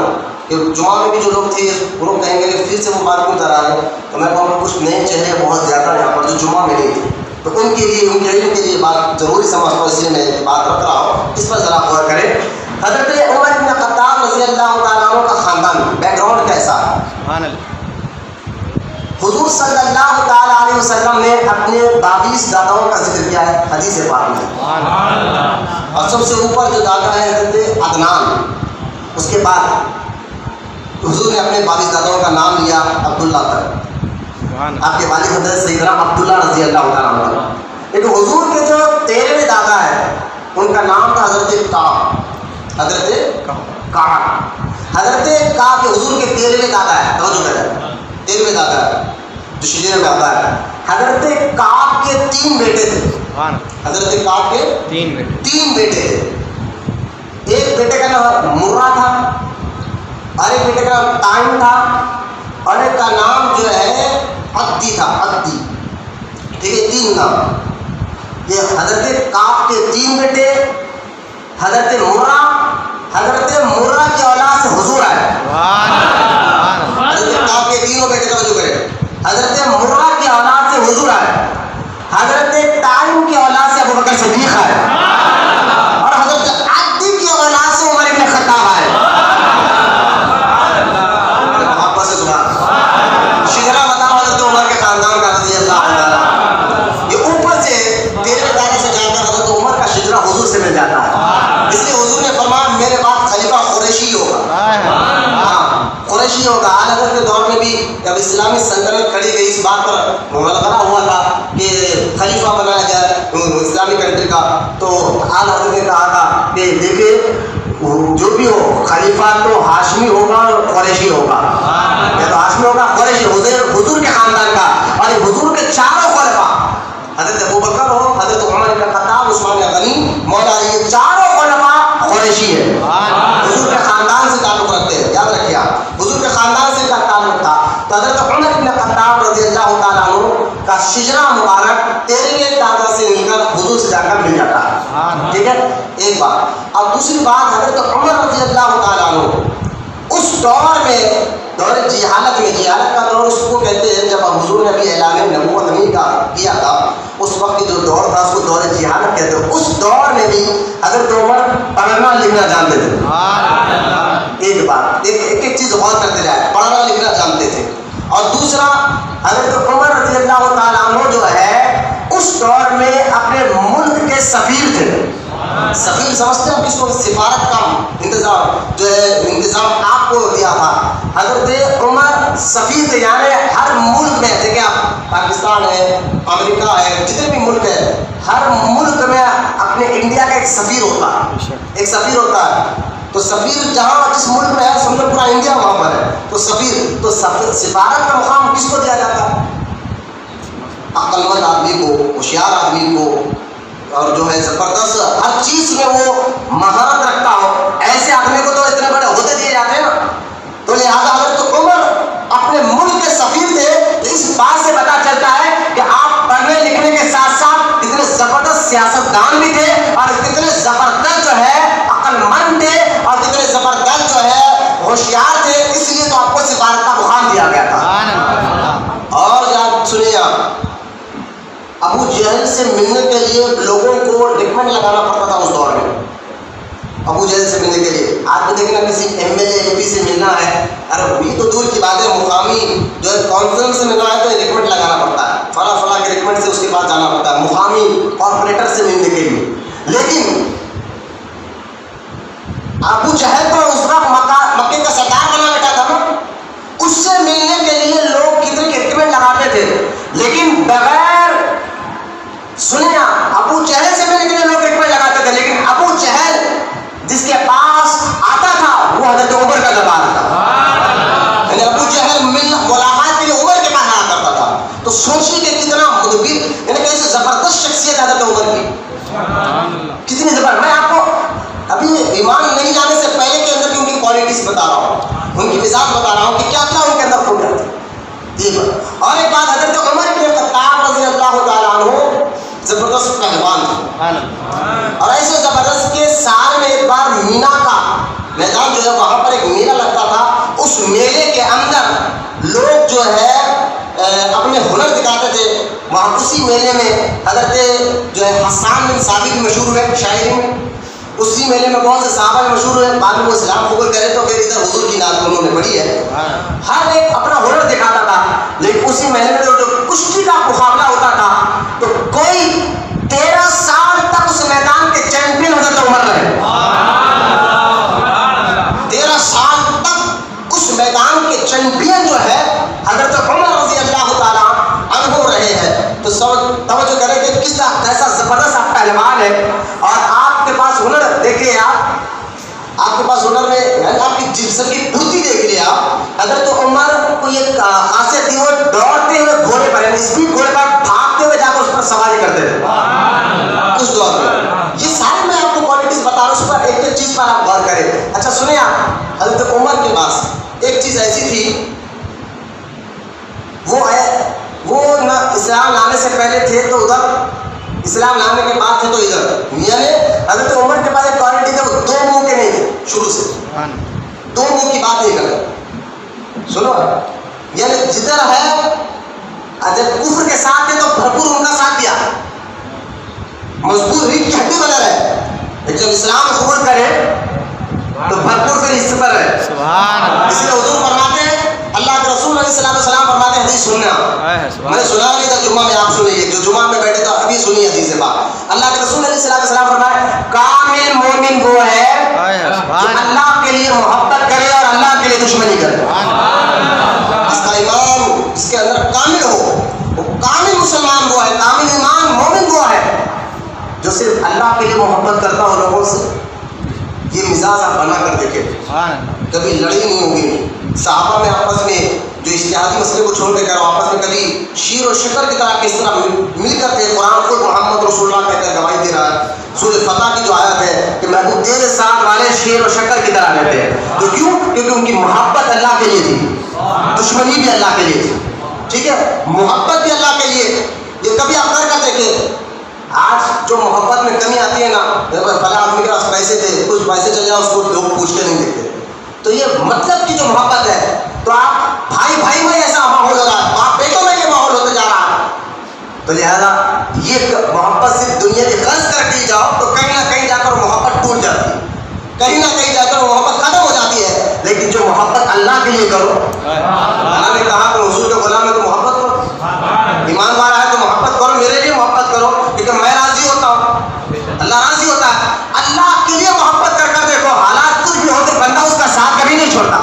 کہ جمعہ میں بھی جو لوگ تھے وہ لوگ کہیں گے کہ پھر سے وہ بات کیوں کرا رہے ہیں، تو میں کہوں گا کچھ نئے چہرے بہت زیادہ یہاں پر جو جمعہ میں نہیں تھے، تو ان کے لیے ان کے علم کے لیے بات ضروری سمجھتا ہوں، اس لیے میں بات رکھ رہا ہوں، اس پر ذرا غور کریں۔ حضرت عمر بن خطاب رضی اللہ تعالیٰ عنہ کا خاندان بیک گراؤنڈ کیسا ہے؟ حضور صلی اللہ تعالیٰ علیہ وسلم نے اپنے 22 داداؤں کا ذکر کیا ہے حدیث پاک میں، اور سب سے اوپر جو دادا ہے حضرت عدنان، اس کے بعد حضور نے اپنے 22 داداؤں کا نام لیا عبداللہ تک، آپ کے والد حضرت سیدنا عبداللہ رضی اللہ تعالیٰ عنہ، لیکن حضور کے جو 13ویں دادا ہے ان کا نام تھا حضرت کعب، حضرت کعب، حضرت کعب کے حضور کے 13ویں دادا ہے، توجہ کریں 13ویں دادا ہے جو شجرے میں آتا ہے۔ حضرت کعب کے 3 بیٹے تھے، حضرت کعب کے 3 بیٹے تھے، ایک بیٹے کا نام مرہ تھا، اور ایک بیٹے کا نام تائم تھا، اور ایک کا نام جو ہے عدی تھا، عدی، ٹھیک ہے، 3 نام۔ یہ حضرت کعب کے 3 بیٹے، حضرت مرہ کی اولاد سے حضور آئے، حضرت کعب کے تینوں بیٹے توجہ کریں، حضرت مرہ کی اولاد سے حضور آئے، حضرت تائم کی اولاد سے ابو بکر صدیق آئے، اور حضرت عدی کی اولاد سے عمر بن خطاب آئے۔ شجرا بتاؤ حضرت عمر کے خاندان کا رضی اللہ تعالیٰ، یہ اوپر سے 13ویں دانے سے جا کر حضرت عمر کا شجرا حضور سے مل جاتا ہے، اس لیے حضور نے فرمایا میرے بعد خلیفہ قریشی ہوگا، قریشی ہوگا۔ اعلیٰ حضرت کے دور میں بھی جب اسلامی سلطنت کھڑی گئی، اس بات پر مغالطہ ہوا تھا کہ خلیفہ بنایا جائے اسلامی کنٹری کا، تو اعلیٰ حضرت نے کہا تھا کہ دیکھیں جو بھی ہو خلیفہ تو ہاشمی ہوگا اور قریشی ہوگا، یا تو ہاشمی ہوگا قریشی، حضور کے خاندان کا، اور حضور کے چاروں خلیفہ حضرت ابو بکر ہو، حضرت عمر بن خطاب، عثمان غنی، مولا علی، یہ چاروں خلیفہ قریشی ہے، حضور کے خاندان سے تعلق رکھتے ہیں، یاد رکھیے آپ، حضور کے خاندان سے تعلق تھا۔ تو حضرت عمر بن خطاب رضی اللہ تعالیٰ عنہ کا شجرا مبارک 13ویں دادا سے مل کر حضور سے جا کر مل جاتا ہے، ٹھیک ہے، ایک بات۔ اب دوسری بات، حضرت عمر رضی اللہ تعالیٰ عنہ اس دور میں، دور جہالت میں، جہالت کا دور اس کو کہتے ہیں جب حضور نے ابھی اعلان نبوت نہیں کیا تھا، اس وقت جو دور تھا اس کو دور جہالت کہتے ہیں۔ اس دور میں بھی حضرت عمر پڑھنا لکھنا جانتے تھے، ایک بات، ایک چیز غور کرتے جائے، پڑھنا لکھنا جانتے تھے۔ اور دوسرا، حضرت عمر رضی اللہ تعالیٰ عنہ جو ہے اس دور میں اپنے ملک کے سفیر تھے، سفیر سمجھتے ہیں کس کو، سفارت کا انتظام جو ہے انتظام آپ کو دیا تھا، حضرت عمر سفیر تھے، یعنی ہر ملک میں، دیکھیں آپ پاکستان ہے، امریکہ ہے، جتنے بھی ملک ہے، ہر ملک میں اپنے انڈیا کا ایک سفیر ہوتا ہے، ایک سفیر ہوتا ہے، تو سفیر جہاں جس ملک میں ہے سمجھو پورا انڈیا وہاں پر ہے، تو سفیر، تو سفارت کا مقام کس کو دیا جاتا ہے؟ عقل مند آدمی کو، ہوشیار آدمی کو، اور جو ہے زبردست ہر چیز میں وہ مہارت رکھتا ہو، ایسے آدمی کو تو اتنے بڑے عہدے دیے جاتے ہیں نا۔ تو لہٰذا حضرت عمر اپنے ملک کے سفیر تھے، اس بات سے پتا چلتا ہے کہ سیاستدان بھی تھے اور کتنے زبردست جو ہے عقل مند تھے اور کتنے زبردست جو ہے ہوشیار تھے، اس لیے تو آپ کو سفارت کا مقام دیا گیا تھا۔ اور یاد سنیے آپ، ابو جہل سے ملنے کے لیے لوگوں کو ریکمنڈ لگانا پڑتا تھا اس دور میں۔ ابو جہل سے ملنے کے لیے آپ کو دیکھنا کسی ایم ایل اے پی سے ملنا ہے، ارے یہ تو دور کی بات ہے، مقامی جو ہے کونسل سے ملنا ہے تو ریکمنڈ لگانا پڑتا ہے، فلاں فلاں کے ریکمنڈ سے اس کے بعد جانا پڑتا ہے مقامی کارپوریٹر سے ملنے کے لیے۔ لیکن ابو جہل تو اس وقت مکے کا سردار بنا بیٹھا تھا نا، اس سے ملنے کے لیے لوگ کتنے ریکمنڈ لگاتے تھے، لیکن بغیر سنیں ابو جہل سے ملنے کے لیے لوگ ریکمنڈ لگاتے تھے، لیکن ابو جہل جس کے پاس آتا تھا وہ حضرت عمر کا دربار تھا، یعنی ابو جہل ملاقات کے لیے عمر کے پاس آیا کرتا تھا۔ تو سوچیے کہ کتنا مدبر، یعنی کیسے زبردست شخصیت حضرت عمر کی، کتنی زبردست۔ میں آپ کو ابھی ایمان نہیں جانے سے پہلے کے اندر کی ان کی کوالٹیز بتا رہا ہوں، ان کی مزاج بتا رہا ہوں کہ کیا کیا ان کے اندر خوبیاں تھی۔ اور ایک بات، حضرت عمر بن خطاب رضی اللہ تعالیٰ عنہ زبردست پہلوان تھے، اور ایسے زبردست کے سال میں ایک بار مینا کا میدان جو ہے وہاں پر ایک میلہ لگتا تھا، اس میلے کے اندر لوگ جو ہے اپنے ہنر دکھاتے تھے۔ وہاں اسی میلے میں حضرت جو ہے حسان بن ثابت بھی مشہور ہوئے شاعری میں، اسی میلے میں بہت سے صحابہ بھی مشہور ہوئے، بعد میں وہ اسلام قبول کرے تو پھر ادھر حضور کی نعت انہوں نے پڑھی ہے۔ ہر ایک اپنا ہنر دکھاتا تھا، لیکن اسی میلے میں جو کشتی کا مقابلہ ہوتا تھا تو کوئی 13 سال تک اس میدان کے چیمپئن حضرت عمر رہے، 13 سال تک اس میدان کے چیمپئن جو ہے حضرت عمر رضی اللہ تعالیٰ عنہ رہے ہیں۔ تو توجہ کریں کہ کس کیسا زبردست آپ پہلوان ہے، اور آپ کے پاس ہنر دیکھیں، آپ کے پاس ہنر میں آپ کی جسم کی پھرتی دیکھ لیں آپ۔ حضرت عمر کو یہ خاصیت تھی، وہ دوڑتے ہوئے گھوڑے پر، یعنی اسپیڈ گھوڑے پر بھاگتے ہوئے جا کر اس پر سواری کرتے تھے اس دور میں۔ یہ سارے میں آپ کو کوالٹیز بتا رہا ہوں، اس پر ایک ایک چیز پر آپ غور کریں۔ اچھا سنیں آپ، حضرت عمر کے پاس ایک چیز ایسی تھی، وہ نہ اسلام لانے سے پہلے تھے تو ادھر، اسلام لانے کے بعد تھے تو ادھر، یعنی حضرت عمر کے پاس ایک کوالٹی تھی، وہ 2 منہ کے نہیں تھے شروع سے، 2 منہ کی بات نہیں کرتے۔ سنو، یعنی جدھر ہے جب کفر کے ساتھ تھے تو بھرپور ان کا ساتھ دیا، مضبوط ریٹ کی ہڈی بنا رہے، جب اسلام قبول کرے تو بھرپور پھر اس پر رہے۔ اس لیے حضور فرماتے ہیں، اللہ کے رسول علیہ السلام فرماتے ہیں، حدیث سننا، میں نے سنا نہیں تھا جمعہ میں، آپ سنیے، جو جمعہ میں بیٹھے تو ابھی سنیے حدیث بات۔ اللہ کے رسول علیہ السلام فرمائے، کامل مومن وہ ہے جو اللہ کے لیے محبت کرے اور اللہ کے لیے دشمنی کرے۔ اس کا ایمان اس کے اندر کامل ہو، وہ کامل مسلمان وہ ہے، کامل ایمان مومن وہ ہے جو صرف اللہ کے لیے محبت کرتا ہو لوگوں سے۔ یہ مزاج آپ بنا کر دیکھیں، کبھی لڑائی نہیں ہوگی۔ صحابہ میں آپس میں جو اجتہادی مسئلے کو چھوڑ کے کرو، آپس میں کبھی شیر و شکر کی طرح کس طرح مل کر کے قرآن خود محمد رسول اللہ کہہ کر گواہی دے رہا ہے۔ سورہ فتح کی جو آیت ہے کہ محبوب تیرے ساتھ والے شیر و شکر کی طرح رہتے ہیں، تو کیوں؟ کیونکہ ان کی محبت اللہ کے لیے تھی، دشمنی بھی اللہ کے لیے تھی، ٹھیک ہے، محبت بھی اللہ کے لیے۔ یہ کبھی آپ کر دیکھیں، آج جو محبت میں کمی آتی ہے نا، فلاں آدمی کے پاس پیسے تھے، کچھ پیسے چل جائے اس کو لوگ پوچھتے نہیں دیکھتے، تو یہ مطلب کی جو محبت ہے، تو آپ بھائی میں ایسا ماحول ہو رہا ہے، باپ بیٹوں میں یہ ماحول ہوتے جا رہا ہے، تو لہذا یہ محبت صرف دنیا کی غرض کر کے جاؤ تو کہیں نہ کہیں جا کر محبت ٹوٹ جاتی ہے، کہیں نہ کہیں جا کر محبت ختم ہو جاتی ہے۔ لیکن جو محبت اللہ کے لیے کرو، اللہ نے کہا کہ حضور کے غلام ہے تو محبت کرو، ایمان والا ہے تو محبت کرو، میرے لیے محبت کرو کیونکہ میں راضی ہوتا ہوں، اللہ راضی ہوتا ہے۔ اللہ کے لیے محبت کر کر دیکھو، حالات کچھ بھی ہوتے بندہ اس کا ساتھ کبھی نہیں چھوڑتا۔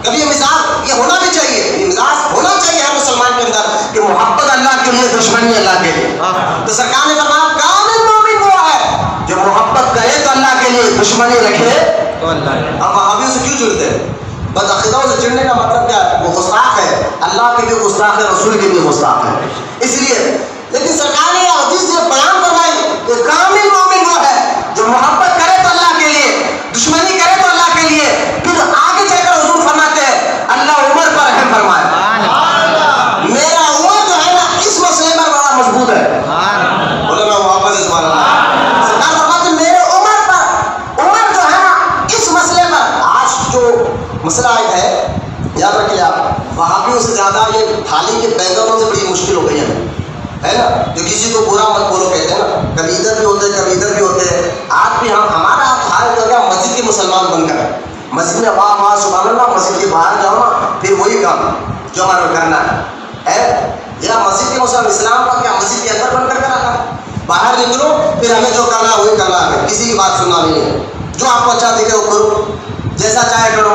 کبھی یہ مزاج یہ ہونا بھی چاہیے، یہ مزاج ہونا چاہیے ہر مسلمان کے اندر کہ محبت اللہ کے لیے، دشمنی اللہ کے لیے۔ تو سرکار نے فرمایا کامل مومن وہ ہے جو محبت کرے تو اللہ کے لیے، دشمنی رکھے تو اللہ۔ اب وہابیوں سے کیوں جڑتے ہیں؟ بد عقیدوں سے چڑھنے کا مطلب کیا ہے؟ وہ گستاخ ہے، اللہ کے لیے گستاخ ہے، رسول کے لیے گستاخ ہے، اس لیے۔ لیکن سرکار نے یہ حدیث سے بیان فرمائی کہ کامل مومن وہ ہے جو محبت کرے تو اللہ کے لیے، دشمنی کرے تو اللہ کے لیے۔ پھر آگے چل کر حضور فرماتے ہیں، اللہ عمر پر رحم فرمائے، میرا عمر جو ہے نا اس مسئلے میں بڑا مضبوط ہے۔ علماء واپس اس مسئلہ ایک ہے، یاد رکھیے آپ، وہابیوں سے زیادہ یہ تھالی کے بیگموں سے بڑی مشکل ہو گئی ہے نا، جو کسی کو برا مت بولو کہتے ہیں نا، کبھی ادھر بھی ہوتے ہیں کبھی ادھر بھی ہوتے ہیں. آج بھی ہمارا حال جو ہے مسجد کے مسلمان بن کر ہے، مسجد میں واہ واہ سبحان اللہ، مسجد کے باہر جاؤ نا پھر وہی کام جو ہمارا کرنا ہے. یا مسجد کے مسلمان اسلام کا کیا مسجد کے اندر بن کر کرا، باہر نکلو پھر ہمیں جو کرنا ہے وہی کرنا ہے، کسی کی بات سننا نہیں ہے، جو آپ کو اچھا دکھے وہ کرو، جیسا چاہے کرو.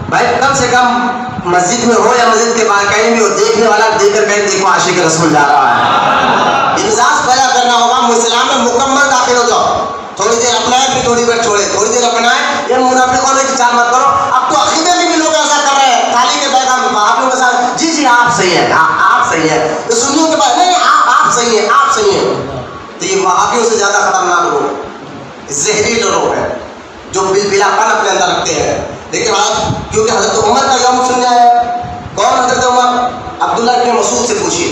بھائی کم سے کم مسجد میں ہو یا مسجد کے باہر کہیں بھی ہو، دیکھنے والا دیکھ کر کہیں دیکھو عاشق رسول جا رہا ہے. مزاج پیدا کرنا ہوگا، اسلام میں مکمل داخل ہو جاؤ. تھوڑی دیر اپنا ہے پھر تھوڑی دیر چھوڑے، تھوڑی دیر اپنا ہے، یہ منافقوں نے چال مت کرو. اب تو عقیدے میں بھی لوگ ایسا کر رہے ہیں، تھالی کے بیگم وہابیوں کے ساتھ جی آپ صحیح ہیں، آپ صحیح ہیں، تو سنیوں کے بعد نہیں آپ صحیح ہیں، آپ صحیح ہیں. تو یہ وہابیوں سے زیادہ خطرناک لوگ، زہریلے لوگ ہیں جو بلا پن اپنے اندر رکھتے ہیں. لیکن آج کیونکہ حضرت عمر کا یوم سننے آیا، کون حضرت عمر؟ عبداللہ بن مسعود سے پوچھیے.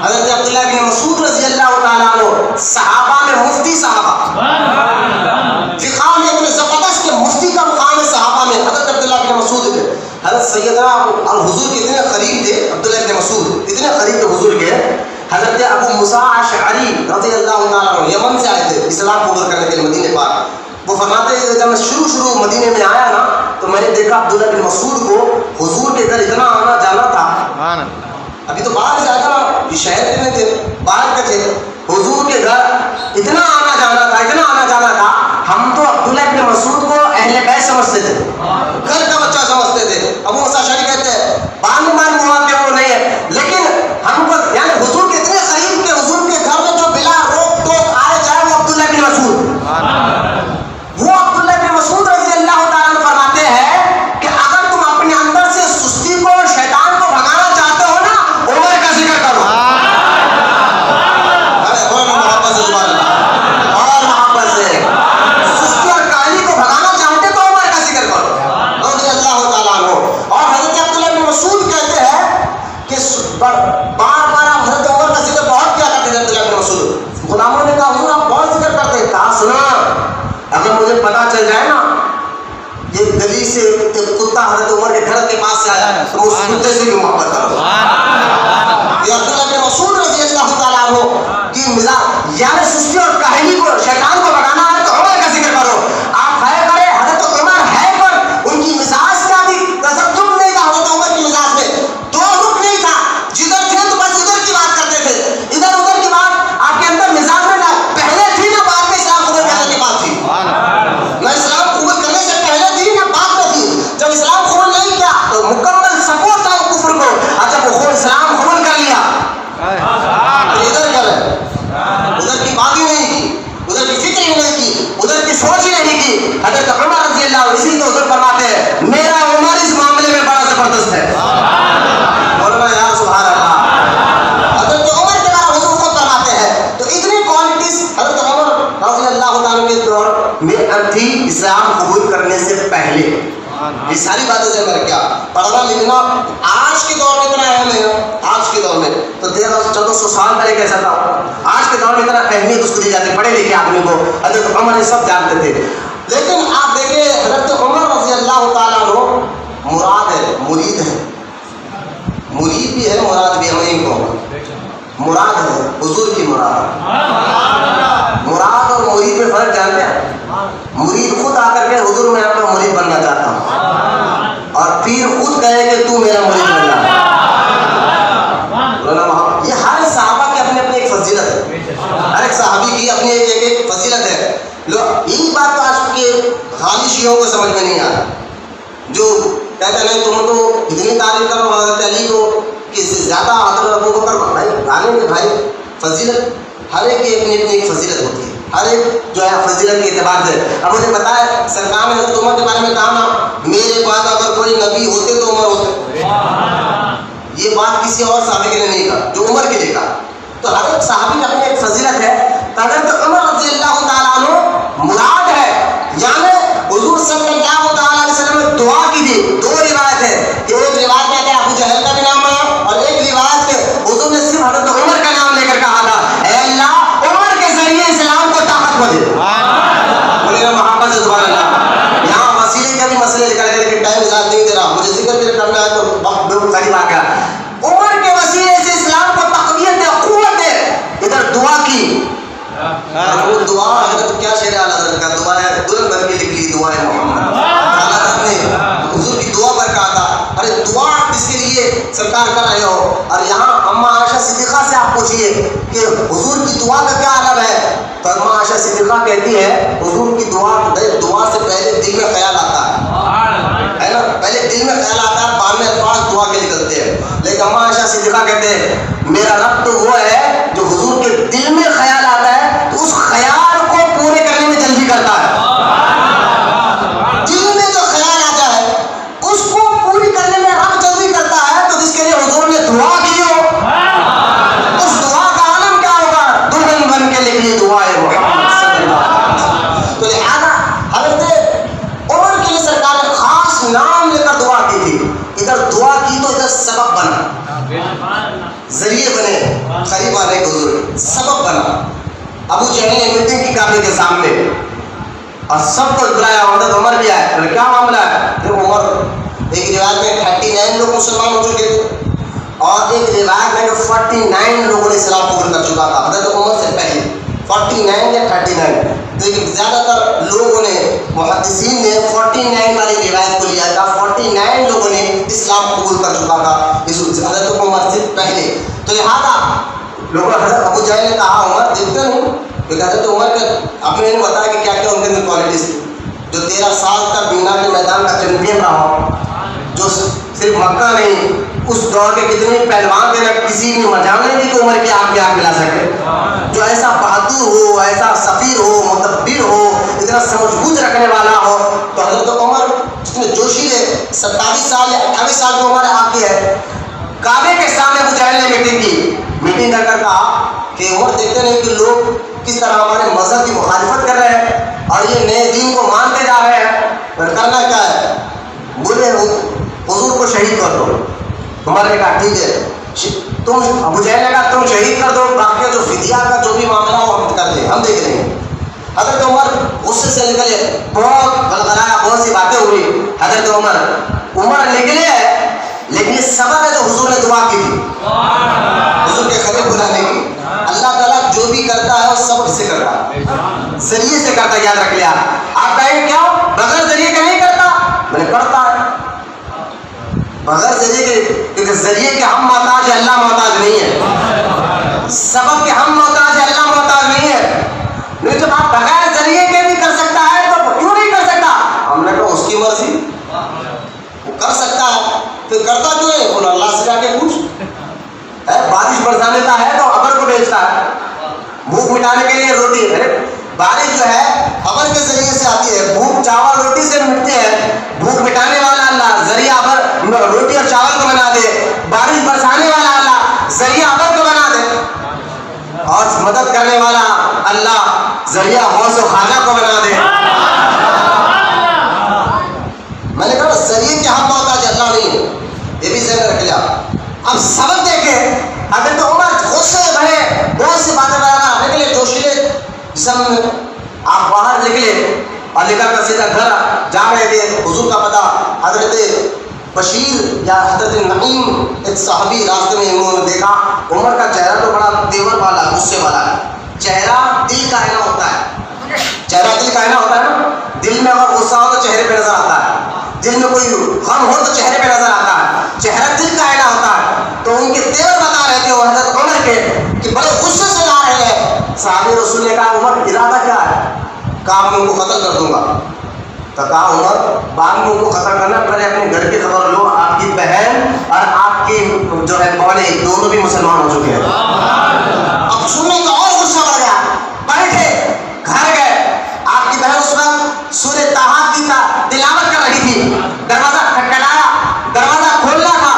حضرت عبداللہ بن مسعود رضی اللہ تعالیٰ عنہ صحابہ میں مفتی، صحابہ فقہ میں اتنے زبردست کہ مفتی کا مقام ہے صحابہ میں حضرت عبداللہ بن مسعود کے. حضرت سیدنا اور حضور کے اتنے قریب تھے، عبداللہ بن مسعود اتنے قریب تھے حضور کے. حضرت ابو موسیٰ اشعری رضی اللہ تعالیٰ عنہ یمن سے آئے تھے اسلام قبول کرنے کے لیے مدینے پاک. وہ فرماتے ہیں جب میں شروع مدینے میں آیا نا تو میں نے دیکھا عبداللہ بن مسعود کو حضور کے گھر اتنا آنا جانا تھا. ابھی تو باہر سے آیا نا، یہ شہر میں تھے، باہر کے تھے، حضور کے گھر اتنا آنا جانا تھا، اتنا آنا جانا تھا. ہم تو عبداللہ بن مسعود کو اہل بیت سمجھتے تھے، گھر کا بچہ سمجھتے تھے. ابو موسیٰ اشعری کہتے ہیں بعد میں ہوا کہ وہ نہیں ہے، لیکن ہم کو یعنی حضور کے اتنے قریب کے حضور کے گھر میں جو بلا روک ٹوک آئے جائے وہ عبداللہ بن مسعود. وہ عبداللہ بن مسعود رضی اللہ تعالیٰ عنہ فرماتے ہیں کہ اگر تم اپنے اندر سے سستی کو شیطان کو بھگانا چاہتے ہو نا، عمر کا ذکر کرو. اور محبت سے سستی اور کاہلی کو بھگانا چاہتے تو عمر کا ذکر کرو رضی اللہ تعالیٰ عنہ. اور حضرت عبداللہ بن مسعود کہتے ہیں کہ بار آپ حضرت عمر کا ذکر بہت کیا کرتے ہیں. عبداللہ بن مسعود غلاموں نے کہا حضور آپ بہت ذکر کرتے ہیں. کہا سنا اگر مجھے پتا چل جائے نا یہ گلی سے ایک کتا حضرت عمر کے گھر کے پاس سے آیا تو اس کتے سے بھی محبت کرو. یہ عبداللہ بن مسعود رضی اللہ تعالیٰ عنہ کی مزاج یعنی سستی اور کاہلی کو شیطان کو بھگانا ہے تو عمر کا ذکر کرو. آپ ہے کرے حضرت عمر ہے پر ان کی مزاج کا بھی تذکر نہیں تھا. حضرت عمر کی مزاج میں دو رخ نہیں تھا، جدھر تھے تو بس ادھر کی بات کرتے تھے، ادھر ادھر کی بات آپ کے اندر مزاج میں نہ پہلے تھی نہ بعد میں اسلام قبول کرنے کی بات تھی. نہ اسلام قبول کرنے سے پہلے تھی نہ بعد میں تھی. جب اسلام قبول نہیں کیا تو مکمل سپورٹ تھا کفر کو، اور جب وہ اسلام قبول کر لیا تو ادھر کر ہے، ادھر کی بات ہی نہیں کی، ادھر کی فکر ہی نہیں کی، ادھر کی سوچ ہی نہیں کی. حضرت عمر رضی اللہ عنہ اسی کو حضور فرماتے ہیں میرا عمر اس معاملے میں بڑا زبردست ہے. بولنا یار سبحان اللہ. حضرت عمر کے بارے حضور خود فرماتے ہیں. تو اتنی کوالٹیز حضرت عمر رضی اللہ تعالیٰ کے دور میں تھی اسلام قبول کرنے سے پہلے. یہ ساری باتیں سے میں کیا پڑھنا لکھنا آج کے دور میں اتنا اہم ہے. آج کے دور میں تو 1300-1400 سال پہلے کیسا تھا، آج کے دور میں اتنا اہمیت اس کو دی جاتی. پڑھے لکھے آدمی کو حضرت عمر یہ سب جانتے تھے. لیکن آپ دیکھیں حضرت عمر رضی اللہ تعالیٰ عنہ مراد ہے، مرید ہے، مرید بھی ہے مراد بھی ہے. میں ان کو مراد ہے حضور کی مراد. مراد اور مرید میں فرق جانتے ہیں؟ مرید خود آ کر کے حضور میں آپ کا مرید بننا چاہتا ہوں، اور پیر خود کہے کہ تو میرا مرید بننا. یہ ہر صحابہ کی اپنی اپنی ایک فضیلت ہے، ہر ایک صحابی کی اپنی ایک فضیلت ہے. یہی بات تو آج کے خالی شیعوں کو سمجھ میں نہیں آ رہا، جو کہتے نہیں تم تو اتنی تعریف کرو حضرت علی کو کہ اس سے زیادہ حضرت ابو بکر کو. بھائی گانے میں بھائی فضیلت ہر ایک کی اپنی اپنی ایک فضیلت ہوتی ہے، ہر ایک جو ہے فضیلت کے اعتبار سے. اب مجھے پتا ہے سرکار نے حضرت عمر کے بارے میں کہا نا میرے بعد اگر کوئی نبی ہوتے تو عمر ہوتے. یہ بات کسی اور صحابی کے لیے نہیں کہا، جو عمر کے لیے کہا. تو ہر ایک صحابی میں اپنی ایک فضیلت ہے. حضرت عمر رضی اللہ تعالیٰ عنہ مراد ہے، یعنی حضور صلی اللہ تعالیٰ علیہ وسلم نے دعا کی تھی. دو روایت ہے کہ ایک روایت میں کہ ابو جہل کا بھی نام آیا، اور ایک روایت کہ حضور نے صرف حضرت عمر کا نام لے کر کہا تھا اے اللہ عمر کے ذریعے اسلام کو طاقت کو دے. محبت سے سبحان اللہ. یہاں وسیلے کے بھی مسئلے نکل گئے لیکن ٹائم زیادہ نہیں دے رہا, مجھے ذکر بھی کرنا ہے تو وقت بالکل قریب آ گیا. عمر کے وسیلے سے اسلام کو تقویت ہے, قوت ہے. ادھر دعا کی, وہ دعا حضرت کیا شعر اعلیٰ حضرت کا دعا ہے, دلہن بن کے لکھ لی دعا ہے محمد. اعلیٰ حضرت نے حضور کی دعا پر کہا تھا, ارے دعا جس کے لیے سرکار کر رہے ہو. اور یہاں اما عائشہ صدیقہ سے آپ پوچھئے کہ حضور کی دعا کا کیا عالم ہے, تو اما عائشہ صدیقہ کہتی ہے حضور کی دعا سے پہلے دل میں خیال آتا ہے نا, پہلے دل میں خیال آتا ہے, بعد میں الفاظ دعا کے نکلتے ہیں. لیکن اما عائشہ صدیقہ کہتے ہیں میرا رب تو وہ ہے جو حضور کے دل میں خیال آتا ہے تو اس خیال کو پورے کرنے میں جلدی کرتا ہے. دل میں جو خیال آتا ہے اس کو پوری کرنے میں رب جلدی کرتا ہے. تو جس کے لیے حضور نے دعا کی ہو, اس دعا کا عالم کیا ہوگا, دلہن بن کے لیے دعا ہے محمد صلی اللہ علیہ وسلم. تو لہٰذا حضرت عمر کے لیے سرکار نے خاص نام لے کر دعا کی تھی. ادھر دعا کی تو ادھر سبب بنا, ذریعے بنے قریب آنے کے حضور, سبب بنا. ابو جہل نے میٹنگ کی کعبے کے سامنے اور سب کو بلایا, حضرت عمر بھی آئے. بولے کیا معاملہ ہے؟ دیکھو عمر, ایک روایت میں 39 لوگ مسلمان ہو چکے تھے اور ایک روایت میں 49 لوگوں نے اسلام قبول کر چکا تھا حضرت عمر سے پہلے, 49 یا 39. لیکن زیادہ تر لوگوں نے, محدثین نے 49 والی روایت کو لیا تھا. 49 لوگوں نے اسلام قبول کر چکا تھا اس حضرت عمر سے پہلے. تو لہٰذا لوگوں حضرت ابو جہل نے کہا عمر دیکھتے نہیں, کیونکہ حضرت عمر کے آپ نے بتایا کہ کیا کیا ان کے اندر کوالٹیز تھی. جو 13 سال تک مینا کے میدان کا چیمپئن رہا, جو صرف مکہ نہیں اس دور کے کتنے پہلوان تھے, کسی بھی مجال نہیں تھی کہ عمر کی آنکھ میں آنکھ ملا سکے. جو ایسا بہادر ہو, ایسا سفیر ہو, مدبر ہو, اتنا سمجھ بوجھ رکھنے والا ہو. تو حضرت عمر جس نے جوشیلے 27 سال یا 28 سال کی عمر آپ کی ہے, کعبے کے سامنے ابو جہل نے میٹنگ کی. میٹنگ کر کہا کہ عمر دیکھتے نہیں کہ لوگ کس طرح ہمارے مذہب کی مخالفت کر رہے ہیں اور یہ نئے دین کو مانتے جا رہے ہیں, پھر کرنا کیا ہے؟ بولے حضور کو شہید کر دو. عمر نے کہا ٹھیک ہے, تم ابو جہل نے کہا تم شہید کر دو, باقی جو فدیہ کا جو بھی معاملہ ہو ہم کر لیں, ہم دیکھ لیں گے. حضرت عمر غصے سے نکلے, بہت بلغرایا, بہت سی باتیں ہوئی. حضرت عمر نکلے لیکن یہ سبب ہے جو حضور نے دعا کی تھی, حضور کے قریب بلانے کی. اللہ تعالیٰ جو بھی کرتا ہے وہ سبب سے کرتا ہے, ذریعے سے کرتا ہے. یاد رکھ لیا. آپ کہیں کیا بغیر ذریعے کے نہیں کرتا, میں نے کرتا ہے بغیر ذریعے کے, کیونکہ ذریعے کے ہم محتاج ہے, اللہ محتاج نہیں ہے. سبب کے ہم محتاج ہے, اللہ محتاج نہیں ہے. نہیں جب آپ بغیر ذریعے کے بھی کر سکتا ہے تو کیوں نہیں کر سکتا؟ ہم نے کہا اس کی مرضی, وہ کر سکتا ہے پھر کرتا کیوں ہے؟ بولا اللہ سے جا کے پوچھ. بارش برسانے کا ہے تو ابر کو بیچتا ہے, بھوک مٹانے کے لیے روٹی. بارش جو ہے ابر کے ذریعے سے آتی ہے, بھوک چاول روٹی سے مٹتے ہیں. بھوک مٹانے والا اللہ, ذریعہ ابر روٹی اور چاول کو بنا دے. بارش برسانے والا اللہ, ذریعہ ابر کو بنا دے. اور مدد کرنے والا اللہ, ذریعہ حوض و خانہ کو بنا دے. میں نے کہا ذریعے کے ہم محتاج اللہ نہیں ہے, یہ بھی ذہن رکھ لیا. اب سبب دیکھیں, حضرت عمر غصے بھرے بہت سی باتیں بتانا نکلے جوشیلے جسم میں. آپ باہر نکلے اور نکل کر سیدھا گھر جا رہے تھے. حضور کا پتہ حضرت بشیر یا حضرت نعیم ایک صحابی راستے میں انہوں نے دیکھا. عمر کا چہرہ تو بڑا تیور والا, غصے والا ہے. چہرہ دل کا آئینہ ہوتا ہے, چہرہ دل کا آئینہ ہوتا ہے نا. دل میں اگر غصہ ہو تو چہرے پہ نظر آتا ہے, دل میں کوئی غم ہو تو چہرے پہ نظر آتا ہے. چہرہ دل کا آئینہ ہوتا ہے. تو ان کے تیور بتا رہے تھے وہ حضرت عمر کے کہ بڑے غصے سے جا رہے ہیں. صحابی رسول نے کہا عمر ارادہ کیا ہے؟ کہا میں ان کو قتل کر دوں گا. تو کہا عمر بعد میں ان کو ختم کرنا, پہلے اپنے گھر کی خبر لو, آپ کی بہن اور آپ کی جو ہے بولے دونوں بھی مسلمان ہو چکے ہیں. اب سننے کا اور غصہ بڑھ گیا. بیٹھے گھر گئے, آپ کی بہن اس وقت سورہ طٰہٰ کی تلاوت کر رہی تھی. دروازہ کھٹکھٹایا, دروازہ کھولنا تھا.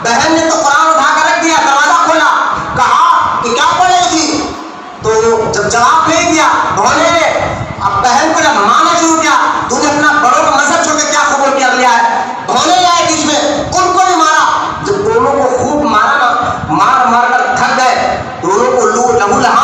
بہن نے تو قرآن اٹھا کر رکھ دیا, دروازہ کھولا, کہا کہ کیا پڑھ رہی تھی؟ تو جب جواب نہیں دیا بھولے نے, اب بہن کو جب مارنا شروع کیا, تو نے اپنا بڑوں کا مذہب چھوڑ کے کیا قبول کر لیا ہے. بھولے آئے بیچ میں, ان کو بھی مارا. جب دونوں کو خوب مارا نا, مار مار کر تھک گئے, دونوں کو لہو لہا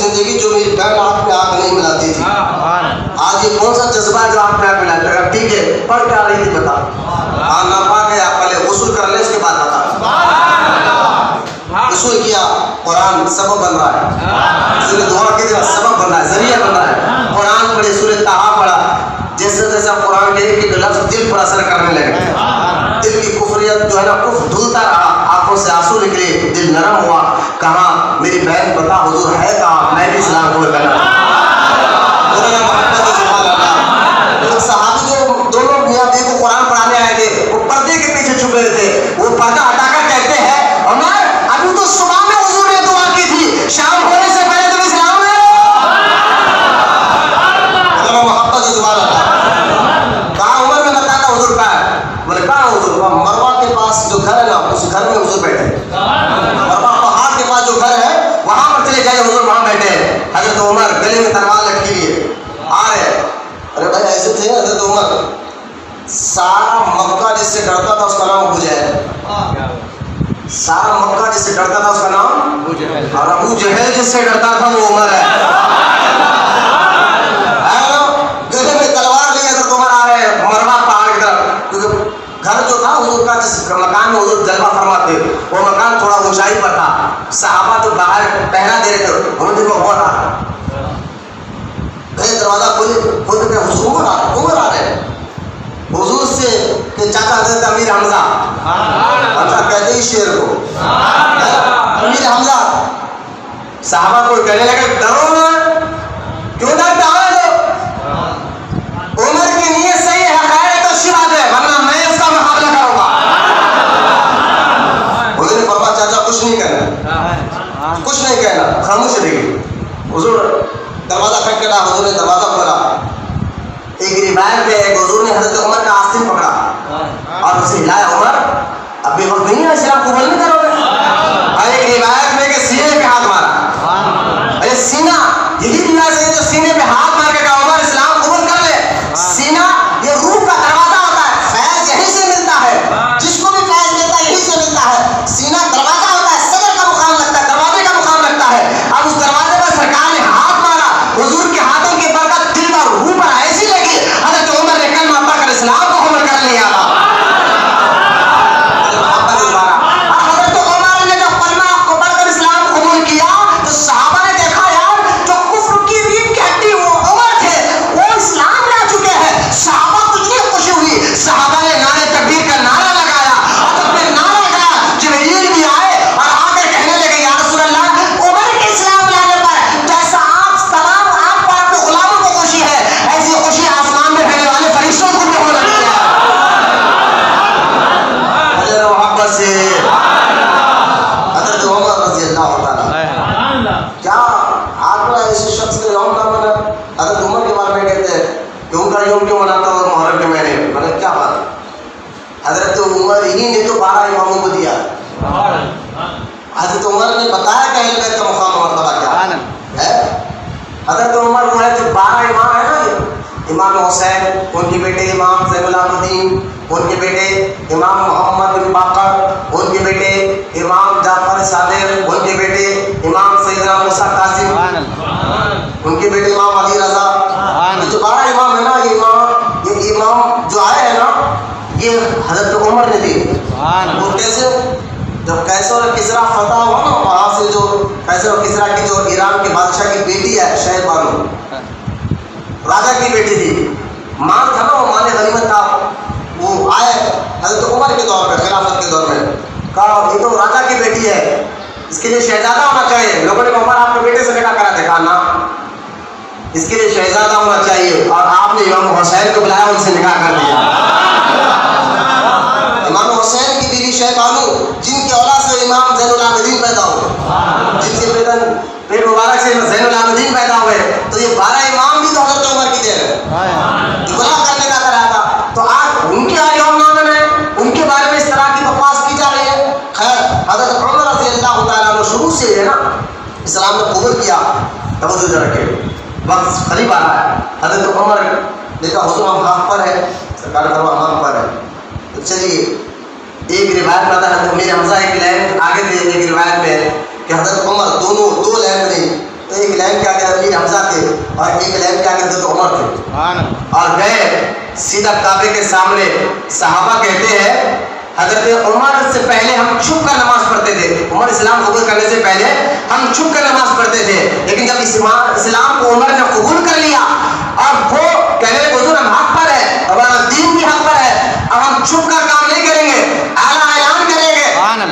زندگی جو میری بہن آپ میں آگ نہیں ملاتی تھی، آج یہ کون سا جذبہ ہے جو آپ میں آگ ملاتا ہے؟ ٹھیک ہے، پڑھ کے آ رہی تھی بتا، ہاں ناپاک ہے، آپ پہلے غسل کر لیں اس کے بعد بتا۔ غسل کیا، قرآن سبب بن رہا ہے، سورہ دعا کی جگہ سبب بن رہا ہے، ذریعہ بن رہا ہے۔ قرآن پڑھے، سورہ طٰہٰ پڑھا، جیسے جیسا قرآن کے ایک ایک لفظ دل پر اثر کرنے لگے، دل کی کفریت جو ہے نا کفر دھلتا رہا، آنکھوں سے آنسو نکلے، دل نرم ہوا، کہا میری بہن بتا حضور ہے کہاں، میں بھی اسلام قبول کرنا۔ صحابی جو دونوں میاں بیوی کو قرآن پڑھانے آئے تھے، وہ پردے کے پیچھے چھپے تھے، وہ پردہ ہٹا کر کہتے ہیں عمر ابھی تو صبح میں حضور نے دعا کی تھی، شام ہونے سے پہلے تم اسلام لے لو۔ محبت سے سبحان اللہ۔ کہا عمر میں بتاتا حضور کا ہے، بولے کہاں حضور؟ مروہ کے پاس جو گھر ہے نا اس گھر میں حضور بیٹھے، مروہ پہاڑ کے پاس جو گھر ہے وہاں پر چلے جائے، حضور وہاں بیٹھے ہیں۔ حضرت عمر گلے میں تلوار لٹکی ہوئی ہے، آ رہے، ارے بھائی ایسے تھے حضرت عمر، سارا مکہ جس سے ڈرتا تھا اس کا نام ابو جہل، سارا مکہ جس سے ڈرتا تھا اس کا نام ابو جہل، اور ابو جہل جس سے ڈرتا تھا وہ عمر ہے۔ گلے میں تلوار لیے حضرت عمر آ رہے ہیں مروہ پہاڑ کی طرف، کیونکہ گھر جو تھا حضور کا جس مکان میں حضور جلوہ فرما تھے وہ مکان تھوڑا اونچائی پر تھا، صحابہ جو باہر پہرا دے رہے تھے انہوں نے دیکھا عمر آ رہا ہے، دروازہ کھول کے حضور عمر آ رہے ہیں، حضور سے کہ چاچا حضرت امیر حمزہ، حمزہ کہتے ہی شیر کو امیر حمزہ، صحابہ کو کہنے لگے ڈرو نا، کیوں ڈرتے ہو لوگ؟ عمر کی نیت صحیح ہے، خیر ہے تو اچھی بات ہے، ورنہ میں اس کا مقابلہ کروں گا۔ حضور نے فرمایا چاچا کچھ نہیں کہنا، کچھ نہیں کہنا، خاموش رہیے۔ حضور دروازہ کھٹکھٹا، حضور نے دروازہ کھولا، ایک روایت میں حضور نے حضرت عمر کا آستین پکڑا اور اسے ہلایا، عمر اب بھی وقت نہیں ہے، اسلام قبول نہیں کرو گے؟ اور ایک روایت میں کہ سینے پہ ہاتھ مارا، ارے سینہ یہی روایت ہے جو سینے پہ ہاتھ مار کے کہا عمر اسلام قبول کر لے۔ سینہ یہ روح کا دروازہ ہوتا ہے، فیض یہیں سے ملتا ہے، جس کو بھی فیض ملتا ہے یہیں سے ملتا ہے، سینہ دروازہ ہوتا ہے، صدر کا مقام لگتا ہے، دروازے کا مقام لگتا ہے۔ اب اس دروازے پر سرکار نے ہاتھ مارا، حضور کے ہاتھوں کی برکت دل پر روح پر ایسی لگی، حضرت عمر نے کلمہ پڑھ کر اسلام کو قبول کر لیا۔ حضرت عمر نے جب کلمہ کو پڑھ کر اسلام قبول کیا تو صحابہ نے دیکھا یار جو کفر کی ریت کی ہڈی وہ عمر تھے وہ اسلام لا چکے ہیں، صحابہ کو اتنی خوشی ہوئی، صحابہ نے نعرہ تکبیر کا نعرہ لگایا، حضرت نے نعرہ لگایا، جبریل بھی آئے اور آ کر کہنے لگے یا رسول اللہ عمر کے اسلام لانے پر جیسا آپ تمام آپ پر اپنے غلاموں کو خوشی ہے ایسی خوشی آسمان میں رہنے والے فرشتوں کو بھی ہو رہی ہے۔ محبت سے حضرت عمر رضی اللہ تعالیٰ، کیا آپ نے ایسے شخص کے یوم کا منا، حضرت عمر کے بارے میں کہتے ہیں کہ ان کا یوم کیوں مناتا ہوں محرم کے مہینے میں، مطلب کیا بات ہے؟ حضرت عمر ہی نے تو 12 اماموں کو دیا، حضرت عمر نے بتایا کہ اہل بیت کا مقام و مرتبہ کیا ہے۔ حضرت عمر وہ ہے جو 12 امام ہے نا، امام حسین، ان کے بیٹے امام زین العابدین، ان کے بیٹے امام محمد بن باقر، ان کے بیٹے امام جعفر صادق، ان کے بیٹے امام سیدنا موسیٰ کاظم، ان کے بیٹے امام علی رضا، یہ جو 12 امام ہے نا، یہ امام جو آئے ہیں نا یہ حضرت عمر نے دیے۔ وہ کیسے؟ جب قیصر اور کسریٰ فتح ہوا نا، وہاں سے جو قیصر اور کسریٰ کی جو ایران کے بادشاہ کی بیٹی ہے شہر بانو، راجا کی بیٹی تھی، مال تھا نا، وہ مال غنیمت تھا، وہ آئے حضرت عمر کے دور میں، خلافت کے دور میں، کہا یہ تو راجا کی بیٹی ہے، اس کے لیے شہزادہ ہونا چاہیے۔ لوگوں نے عمر آپ کے بیٹے سے نکاح کرا دے، کہا نا اس کے لیے شہزادہ ہونا چاہیے، اور آپ نے امام حسین کو بلایا ان سے نکاح کر دیا۔ امام حسین کی بیوی شہ بانو جن کی اولاد سے امام زین العابدین پیدا ہوئے، جن کے پیٹ مبارک سے زین العابدین پیدا ہوئے، تو یہ 12 امام بھی تو حضرت عمر کی دیر ہے، گناہ کرنے کا کرایا تھا، تو آج ان کے یوم نامن ہے، ان کے بارے میں اس طرح کی بکواس کی جا رہی ہے۔ خیر حضرت عمر رضی اللہ تعالیٰ عنہ شروع سے ہے نا اسلام نے قبول کیا، توجہ رکھے، وقت قریب آ رہا ہے۔ حضرت عمر دیکھا حضور ہم حق پر ہے، سرکار فرما حق پر ہے، تو چلیے ایک روایت میں حضرت امیر حمزہ ایک لائن آگے تھے، ایک روایت میں کہ حضرت عمر دونوں 2 لائن نہیں تو ایک لائن کیا کہتے امیر حمزہ تھے اور ایک لائن کیا کہتے تو عمر تھے، اور گئے سیدھا کعبے کے سامنے. صحابہ کہتے ہیں حضرت عمر سے پہلے ہم چھپ کر نماز پڑھتے تھے، عمر اسلام قبول کرنے سے پہلے ہم چھپ کر نماز پڑھتے تھے، لیکن جب اسلام کو عمر نے قبول کر لیا اور وہ کہنے لگے حضور ہم حق پر ہے، ہمارا دین بھی حق پر ہے، اب ہم چھپ کر کام نہیں کریں گے، اعلیٰ اعلان کریں گے.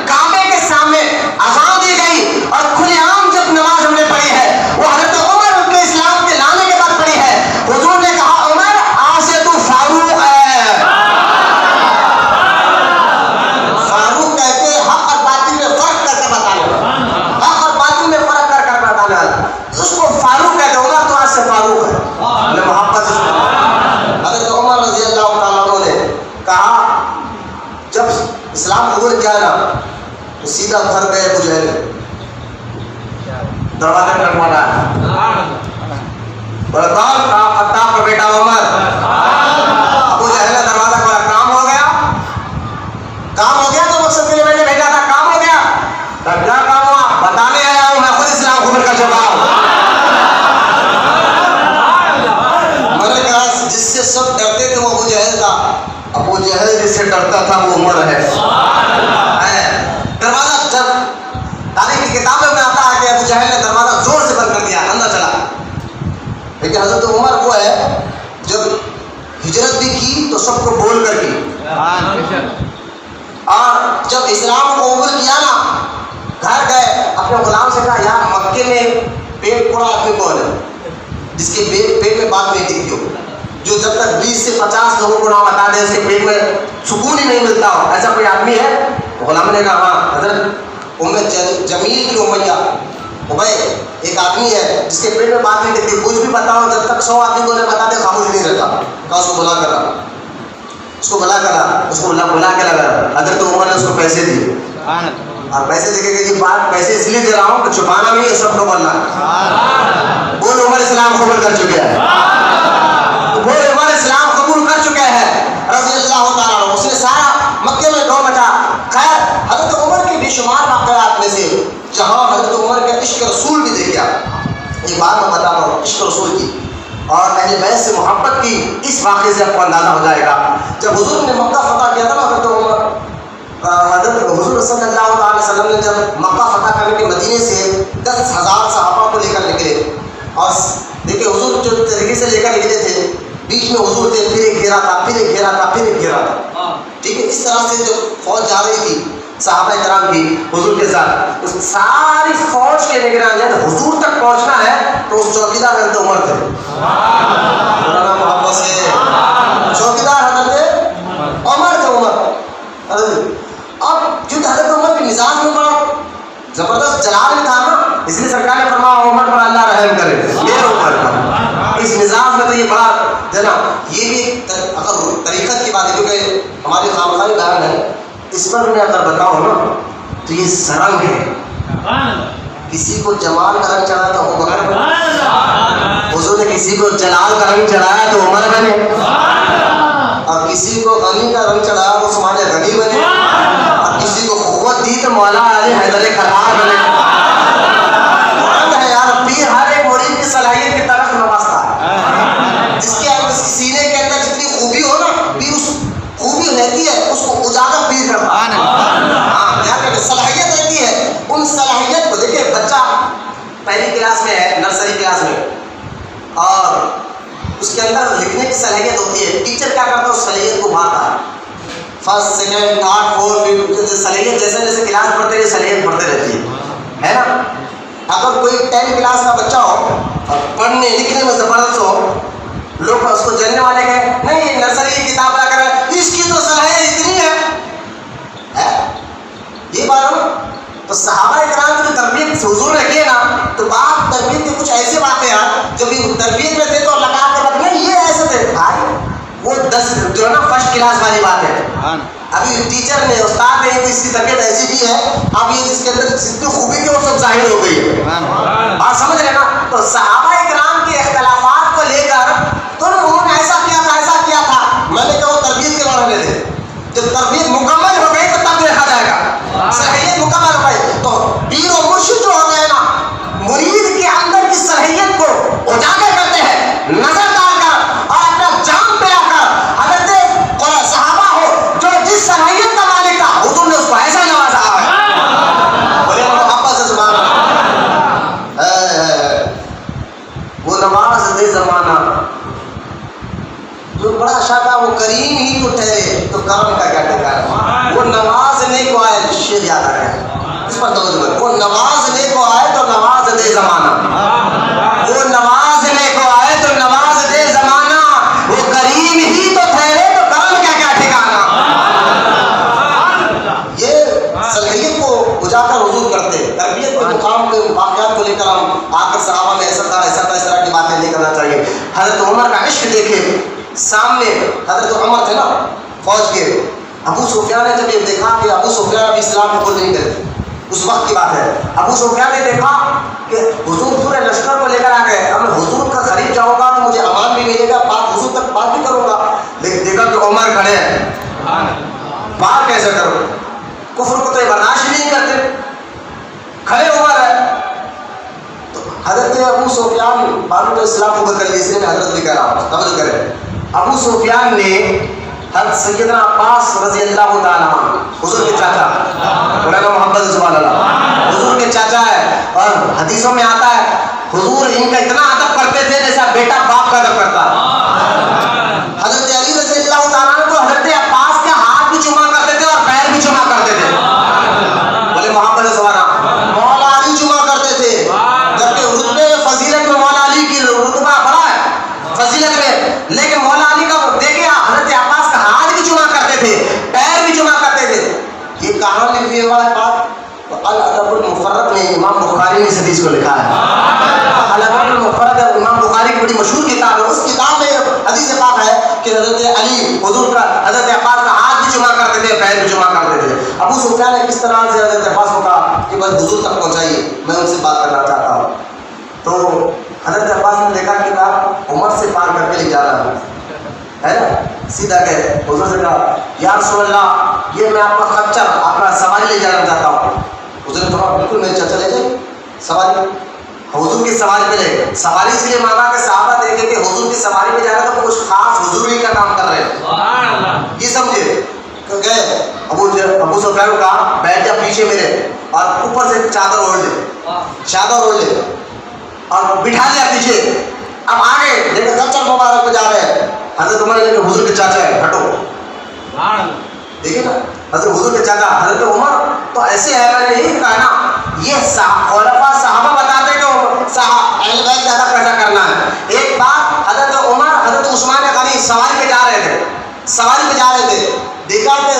کعبے کے سامنے اذان دی گئی اور کھلے عام جب نماز ہم نے پڑھی ہے وہ حضرت عمر ان کے اسلام کے لانے کے بعد پڑھی ہے. حضور نے کہا عمر آج سے تو فاروق ہے. فاروق کہتے حق اور باطل میں فرق کر کے بتانے والا، حق اور باطل میں فرق کر کر بتانے والا، اس کو فاروق کہتے. عمر تو آج سے فاروق ہے. محبت حضرت عمر رضی اللہ تعالیٰ عنہ نے کہا جب اسلام قبول کیا نا تو سیدھا گھر گئے ابو جہل دروازہ کھٹکھٹایا، بولا کون؟ کہا خطاب کا بیٹا عمر. ابو جہل نے دروازہ کھولا، کام ہو گیا؟ کام ہو گیا تو مقصد کے لیے میں نے بھیجا تھا، کام ہو گیا؟ کیا کام ہوا؟ بتانے آیا ہوں میں خود اسلام قبول کر چکا ہوں. میں نے کہا جس سے سب ڈرتے تھے وہ ابو جہل تھا، ابو جہل جس سے ڈرتا تھا وہ عمر ہے. دروازہ جب تاریخ کی کتابوں میں آتا ہے کہ ابو جہل نے دروازہ زور سے بند کر دیا، اندر چلا. لیکن حضرت عمر وہ ہے جب ہجرت بھی کی تو سب کو بول کر کی، اور جب اسلام کو قبول کیا نا گھر گئے اپنے غلام سے کہا یار مکے میں پیٹ پڑا آدمی کون ہے جس کے پیٹ میں بات نہیں ٹکتی ہو، جو جب تک 20 سے 50 لوگوں کو نہ بتا دے اس کے پیٹ میں سکون ہی نہیں ملتا ہو، ایسا کوئی آدمی ہے؟ غلام نے کہا ہاں حضرت جمیل کی امیہ ابے ایک آدمی ہے جس کے پیٹ میں بات نہیں ٹکتی، کچھ بھی بتاؤ جب تک 100 آدمی کو نہیں بتا دے خاموش نہیں رہتا. کہا اس کو بلا کر رہا، اس کو بلا کرا، اس کو بلا کے لگا. حضرت عمر نے اس کو پیسے دیے، اور پیسے دے کے یہ بات پیسے اس لیے دے رہا ہوں کہ چھپانا نہیں ہے، سب کو بولنا ہے. بول عمر اسلام قبول کر چکے ہیں، بول عمر اسلام قبول کر چکے ہیں رضی اللہ تعالیٰ عنہ. اس نے سارا مکے میں ڈور مچا. خیر حضرت عمر کے بے شمار واقعات میں سے جہاں حضرت عمر کا عشق رسول بھی دیکھا، ایک بات میں بتا رہا ہوں عشق رسول کی اور اہل بیت سے محبت کی، اس واقعے سے آپ کو اندازہ ہو جائے گا. جب حضور نے مکہ فتح کیا تھا نا حضرت حضور صلی اللہ علیہ وسلم نے جب مکہ فتح کرنے کے مدینے سے 10,000 صحابہ کو لے کر نکلے، اور دیکھیں حضور جو طریقے سے لے کر نکلے تھے بیچ میں حضور تھے، پھر ایک گھیرا تھا، پھر ایک گھیرا تھا، پھر ایک گھیرا تھا. ٹھیک ہے، اس طرح سے جو فوج جا رہی تھی صحابہ کرام کی حضور کے ساتھ، اس ساری فوج کے نگران جب حضور تک پہنچنا ہے تو اس چوکیدار حضرت عمر تھے. محبت سے چوکیدار حضرت عمر تھے. عمر اب چونکہ حضرت عمر کے مزاج میں بڑا زبردست جلال تھا نا، اس لیے سرکار نے فرمایا عمر پر اللہ رحم کرے. یہ عمر کا اس مزاج میں تو یہ بڑا جناب، یہ بھی اگر طریقت کی بات ہے کیونکہ ہماری خامخواہی بیان ہے، اس پر میں اگر بتاؤں نا تو یہ سرنگ ہے. کسی کو جمال کا رنگ چڑھایا تو ابو بکر بنے، حضور نے کسی کو جلال کا رنگ چڑھایا تو عمر بنے، اور کسی کو غنی کا رنگ چڑھایا تو عثمان غنی بنے، اور کسی کو قوت دی تو مولا علی حیدر کرار بنے. یار پیر ہر ایک مرید کی صلاحیت کی طرف نوازتا ہے، جس کے سینے کے اندر جتنی خوبی ہو نا پیر اس خوبی رہتی ہے اس کو اجاگر پیر کرتا ہے. ہاں صلاحیت رہتی ہے، ان صلاحیت کو دیکھیں بچہ پہلی کلاس میں ہے، نرسری کلاس میں، اور اس کے اندر لکھنے کی صلاحیت ہوتی ہے. ٹیچر کیا کرتا ہے اس صلاحیت کو بھاتا ہے، فرسٹ سیکنڈ تھرڈ فورتھ صلاحیت جیسے جیسے کلاس پڑھتے رہے صلاحیت بڑھتے رہتی ہے نا. اگر کوئی 10 کلاس کا بچہ ہو اور پڑھنے لکھنے میں زبردست ہو، لوگ اس کو جاننے والے کہیں نہیں یہ نرسری کی کتاب لا کر اس کی تو صلاحیت اتنی ہے. یہ بات ہو تو صحابہ کرام کی جو تربیت حضور نے کی نا، تو بات تربیت کے کچھ ایسے واقعات جو بھی تربیت میں تھے تو لگا کے بات نہیں یہ ایسے تھے بھائی، وہ 10 جو ہے نا فرسٹ کلاس والی بات ہے. ابھی ٹیچر نے استاد نے اس کی تربیت ایسی کی ہے، اب یہ جس کے اندر جتنی خوبی تھی وہ سب ظاہر ہو گئی ہے. بات سمجھ رہے نا. تو صحابہ کرام کے اختلافات کو لے کر تو انہوں نے ایسا کیا تھا ایسا کیا تھا، میں نے کہا وہ تربیت کے بارے میں تھے. جب تربیت مکمل ہو گئی تو تب دیکھا جائے گا، صحیح مکمل ہو گئی تو پیر و مرشد جو ہو گئے نا، مرید کے اندر وہ نواز دے زمانہ، جو بڑا شادا وہ کریم ہی تو ٹھہرے تو کرم کا کیا ٹھکانا، وہ نوازنے کو آئے، شیر یاد آ گیا اس پر توجہ کرو، وہ نوازنے کو آئے تو نواز دے زمانہ، وہ نوازنے کو آئے تو نواز دے زمانہ، وہ کریم ہی تو ٹھہرے تو کرم کا کیا ٹھکانا۔ یہ صلاحیت کو اجاگر حضور کرتے، تربیت کے مقام کے واقعات کو لے کر ہم آ کر صحابہ میں ایسا تھا اس طرح کی باتیں نہیں کرنا چاہیے۔ حضرت عمر کا عشق دیکھے، سامنے حضرت عمر تھے نا فوج کے، ابو سفیان نے جب یہ دیکھا کہ ابو سفیان ابھی اسلام قبول نہیں کرے، اس وقت کی بات ہے، ابو سفیان نے دیکھا کہ حضور پورے لشکر کو لے کر آ گئے، اب میں حضور کا قریب جاؤں گا تو مجھے امان بھی ملے گا، بات حضور تک بات بھی کروں گا، لیکن دیکھا کہ عمر کھڑے ہیں، بات کیسے کرو، کفر کو تو یہ برداشت نہیں کرتے، کھڑے عمر ہے۔ تو حضرت ابو سفیان بعد میں اسلام قبول کر لی، اس لیے میں حضرت بھی کہہ رہا ہوں، توجہ کریں۔ ابو سفیان نے حضرت سیدنا عباس رضی اللہ تعالیٰ عنہ، حضور کے چاچا، مولانا محمد سبحان اللہ، حضور کے چاچا ہے، اور حدیثوں میں آتا ہے حضور ان کا اتنا ادب کرتے تھے جیسا بیٹا باپ کا ادب کرتا ہے۔ حضرت علی رضی اللہ تعالیٰ عنہ تو حضرت عباس کے ہاتھ بھی چوما کرتے تھے اور پیر بھی چوما کرتے تھے، بولے محمد سبحان اللہ، مولا علی چوما کرتے تھے، جبکہ رتبے فضیلت میں مولا علی کی رتبہ بڑا ہے فضیلت میں، لیکن مولا علی کا دیکھے حضرت عباس کا ہاتھ بھی چوما کرتے تھے، پیر بھی چوما کرتے تھے۔ یہ کہاں لکھی ہوا ہے بات؟ الادب المفرد میں امام بخاری نے اس حدیث کو لکھا ہے۔ الادب المفرد امام بخاری کی بڑی مشہور کتاب ہے، اس کتاب میں حدیث پاک ہے کہ حضرت علی حضور کا حضرت عباس کا ہاتھ بھی چوما کرتے تھے، پیر بھی چوما کرتے تھے۔ ابو سفیان نے کس طرح سے حضرت عباس کو کہا کہ بس حضور تک پہنچائیے، میں ان سے بات کرنا چاہتا ہوں۔ تو حضرت عباس نے دیکھا کہ آپ عمر سے پار کر کے لے جا رہا ہے نا، سیدھا گئے حضور سے کہا یا رسول اللہ یہ میں آپ کا خچر آپ کا سواری لے جانا چاہتا ہوں۔ حضور نے کہا بالکل میرے چچا لے جائے سواری، حضور کی سواری پہ لے گئے۔ سواری اس لیے مانگا کہ صحابہ دیکھیں کہ حضور کی سواری پہ جا رہا تو کچھ خاص حضوری کا کام کر رہے ہیں، یہ سمجھے کہ گئے۔ ابو سفیان کو کہا بیٹھ جا پیچھے میرے، اور اوپر سے چادر اوڑھ لے، چادر اوڑھ لے اور بٹھا لیا پیچھے۔ اب آگے دیکھیں خچر مبارک پہ جا رہے ہیں، حضرت عمر نے کہا حضور کے چاچا ہے ہٹو، دیکھیں نا حضرت حضور کے چاچا حضرت عمر تو ایسے ہے، میں نے یہی کہا نا یہ خلفاء صحابہ بتاتے کہ اہل بیت زیادہ پیدا کرنا ہے۔ ایک بات حضرت عمر حضرت عثمان غنی سواری پہ جا رہے تھے، سواری پہ جا رہے تھے، دیکھا کہ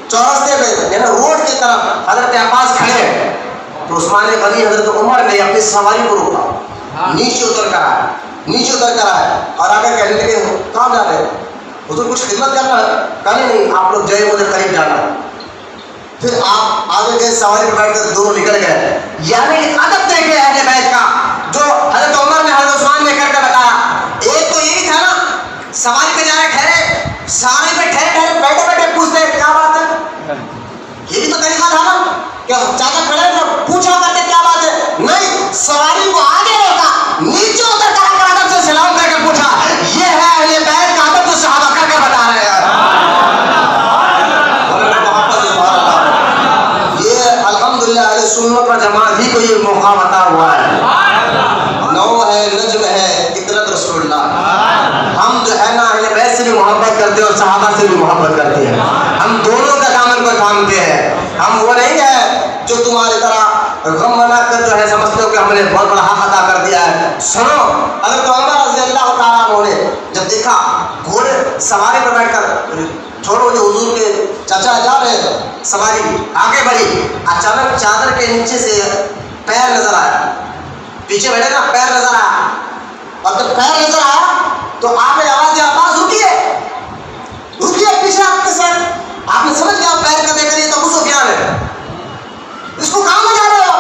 چورستے پہ یعنی روڈ کی طرف حضرت عباس کھڑے ہیں، تو عثمان غنی حضرت عمر نے اپنی سواری کو روکا، نیچے اتر کر آئے، نیچے اتر کر آئے اور آگے کہنے لگے کہاں جا رہے ہیں حضور، کچھ خدمت کرنا ہے؟ کہنے نہیں آپ لوگ جائے مجھے قریب جانا ہے۔ پھر آپ آگے گئے سواری پہ بیٹھ کر دونوں نکل گئے، یعنی ادب دیکھے اہل بیت کا جو حضرت عمر نے حضرت عثمان نے کر کے بتایا۔ ایک تو یہی تھا نا سواری پہ جا رہے ٹھہرے، سارے پہ ٹھہرے ٹھہرے بیٹھے بیٹھے پوچھتے کیا بات ہے، یہ بھی تو طریقہ تھا نا کہ چاچا کھڑے تھے پوچھا کرتے کیا بات ہے، نہیں سواری کو آگے روکا، نیچے اتر کر ادب سے سلام کر کے پوچھا۔ یہ ہے اہل بیت کا ادب جو صحابہ کر کے بتا رہے ہیں۔ یہ الحمدللہ اہل سنت و جماعت ہی کو یہ موقع عطا ہوا ہے، نو ہے نجم ہے اطرت رسول اللہ۔ ہم جو ہے نا اہل بیت سے بھی محبت کرتے ہیں اور صحابہ سے بھی محبت کرتے ہیں، ہم دونوں کا دامن کو تھامتے ہیں، ہم وہ نہیں ہے جو تمہاری طرح غم منا کر جو ہے سمجھتے ہو کہ ہم نے بہت بڑا حق ادا کر دیا ہے۔ سنو حضرت عمر رضی اللہ تعالیٰ عنہ نے جب دیکھا گھوڑے سواری پر بیٹھ کر چھوڑو جو حضور کے چچا جا رہے ہیں، سواری آگے بڑھی، اچانک چادر کے نیچے سے پیر نظر آیا، پیچھے بیٹھے نا پیر نظر آیا، اور جب پیر نظر آیا تو آپ نے آواز دی عباس رکیے رکیے پیچھے آپ کے ساتھ، آپ نے سمجھ گیا پیر کا دیکھ رہی تو ابو سفیان ہے، اس کو کہاں لے جا رہے ہو؟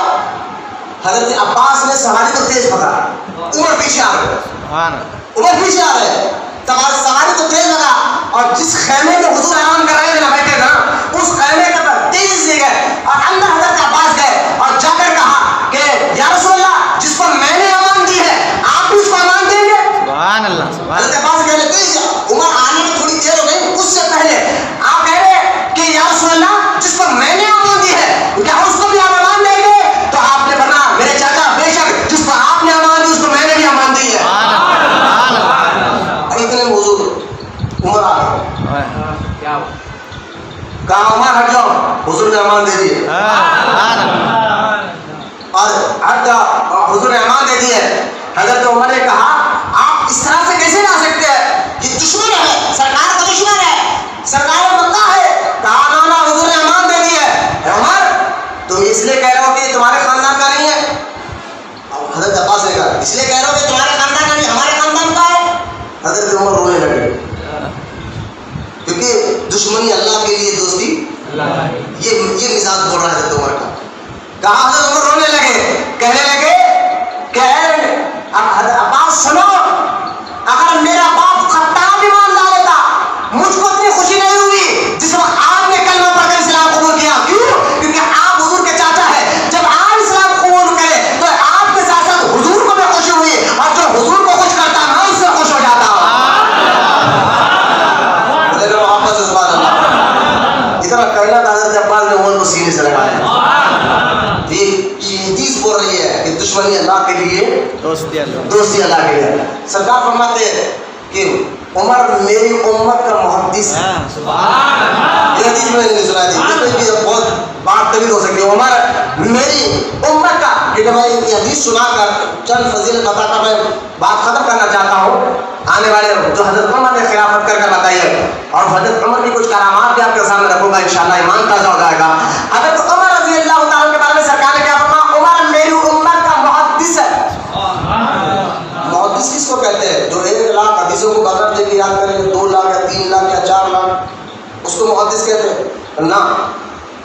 حضرت عباس نے سواری کو تیز پکڑا، عمر پیچھے آ رہے، عمر پیچھے آ رہے، سواری کو تیز لگا، اور جس خیمے میں حضور آرام کر رہے تھے نا بیٹھے نا اس خیمے کے پر تیزی سے گئے اور اندر حضرت عباس گئے اور جا کر کہا کہ یا رسول اللہ جس کو میں نے امان دی ہے آپ بھی اس کو امان دیں گے؟ سبحان اللہ۔ حضرت عباس کہنے لگے عمر آنے میں تھوڑی دیر ہو گئی، اس سے پہلے آپ کہہ رہے کہ یا رسول اللہ جس کو میں نے امان دی ہے کیا اس کو بھی آپ امان دیں گے؟ تو آپ نے فرمایا میرے چاچا بے شک جس کو آپ نے امان دی اس کو میں نے بھی امان دی ہے۔ امان دے دیے اور حضور نے امان دے دیے. حضرت عمر نے کہا آپ اس طرح سے کیسے لا سکتے ہیں, یہ دشمن ہے, سرکار کا دشمن ہے, سرکار مکہ ہے. کہا نا حضور نے امان دے دی ہے. عمر تم اس لیے کہہ رہے ہو کہ تمہارے خاندان کا نہیں ہے. حضرت عباس نے کہا اس لیے کہہ رہے ہو کہ تمہارے خاندان کا نہیں, ہمارے خاندان کا ہے. حضرت عمر رونے لگے کیونکہ دشمنی اللہ کے لیے, دوستی یہ مزاج بول رہا ہے حضرت عمر کا. کہا حضرت عمر رونے لگے, کہنے لگے کہ عباس سنو, اگر میرا باپ خطاب ایمان لا لیتا مجھ کو اتنی خوشی نہیں ہوئی جس وقت آپ نے کلمہ پڑھ کر اسلام قبول کیا. کیوں؟ کیونکہ آپ حضور کے چاچا ہے. جب آپ اسلام قبول کرے تو آپ کے ساتھ ساتھ حضور کو بھی خوشی ہوئی, اور جو حضور کو خوش کرتا میں اس سے خوش ہو جاتا ہوں. اتنا کہنا تھا حضرت عباس نے عمر کو سینے سے لگایا. یہ حدیث بول رہی ہے کہ دشمنی اللہ کے لیے, دوستی اللہ کے لیے. سرکار فرماتے ہیں کہ عمر میری امت کا محدث ہے. یہ حدیث میں نے سنا دی, اس میں بھی بہت بات طویل ہو سکتی ہے. عمر میری امت کا, کہ میں یہ حدیث سنا کر چند فضیلت بتا کر میں بات ختم کرنا چاہتا ہوں. آنے والے جو حضرت عمر نے خلافت کر بتائیے, اور حضرت عمر کی کچھ کرامات بھی آپ کے سامنے رکھوں گا, انشاءاللہ ایمان تازہ ہو جائے گا. حضرت عمر رضی اللہ تعالیٰ کے بارے میں سرکار نے کیا فرمایا, عمر میری امت کا محدث ہے. محدث کس کو کہتے ہیں؟ جو 1 لاکھ حدیثوں کو بغیر دے کے یاد کریں, 2 لاکھ یا 3 لاکھ یا 4 لاکھ, اس کو محدث کہتے ہیں نا.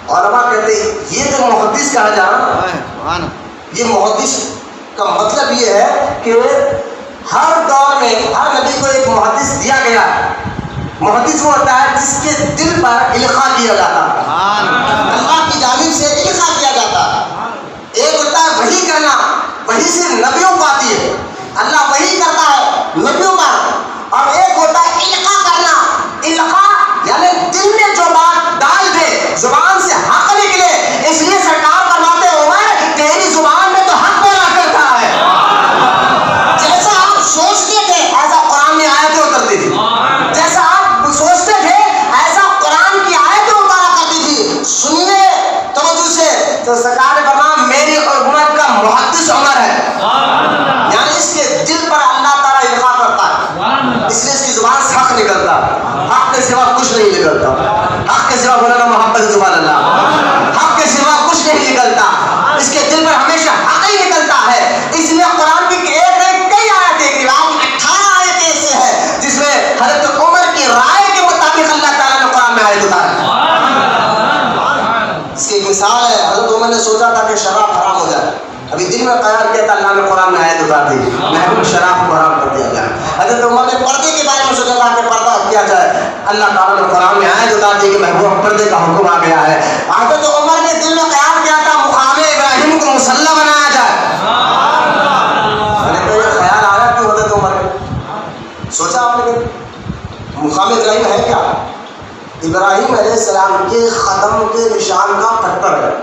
علماء کہتے ہیں یہ جو محدث کہا جانا, یہ محدث کا مطلب یہ ہے کہ ہر دور میں ہر نبی کو ایک محدث دیا گیا. محدث وہ ہوتا ہے جس کے دل پر القاء کیا جاتا ہے, اللہ کی جانب سے القاء کیا جاتا ہے. ایک ہوتا ہے وحی کرنا, وحی صرف نبیوں کو آتی ہے, اللہ وحی کرتا ہے نبیوں پر. اور ایک ہوتا ہے القاء کرنا, القاء یعنی دل میں جو بات ڈال دے, زبان سے حق نکلے. اس لیے سرکار فرماتے ہیں عمر تیری زبان میں تو حق بولا کرتا ہے. جیسا آپ سوچتے تھے ایسا قرآن میں آیتیں اترتی تھی, جیسا آپ سوچتے تھے ایسا قرآن کی آیتیں اتارا کرتی تھی. سنیے توجہ سے, تو سرکار نے فرمایا میری امت کا محدث عمر ہے. یعنی اس کے دل پر اللہ تعالیٰ القاء کرتا ہے, اس لیے اس کی زبان سے حق نکلتا, حق کے سوا کچھ نہیں نکلتا. حق کے سوا بولانا محبت سبحان اللہ, حق کے سوا کچھ نہیں نکلتا. اس کے دل پر ہمیشہ حق ہی نکلتا ہے. اس لیے قرآن کی کئی آیتیں, روایت 18 آیتیں ایسے ہیں جس میں حضرت عمر کی رائے کے مطابق اللہ تعالیٰ نے قرآن میں آیت اتاری. اس کی ایک مثال ہے, حضرت عمر نے سوچا تھا کہ شراب حرام ہو جائے, ابھی دل میں خیال کیا تھا, اللہ نے قرآن میں آیت اتار دی, محبوب شراب کو حرام کر دیا گیا. حضرت عمر نے پردے کے بارے میں سوچا تھا کہ پردہ کیا جائے, اللہ تعالیٰ نے قرآن میں آیت اتار دی کہ محبوب پردے کا حکم آ گیا ہے. حضرت عمر نے دل میں خیال کیا تھا مقام ابراہیم کو مصلی بنایا جائے. یہ خیال آیا کیوں حضرت عمر نے سوچا, آپ نے مقام ابراہیم ہے کیا؟ ابراہیم علیہ السلام کے قدم کے نشان کا پتھر ہے.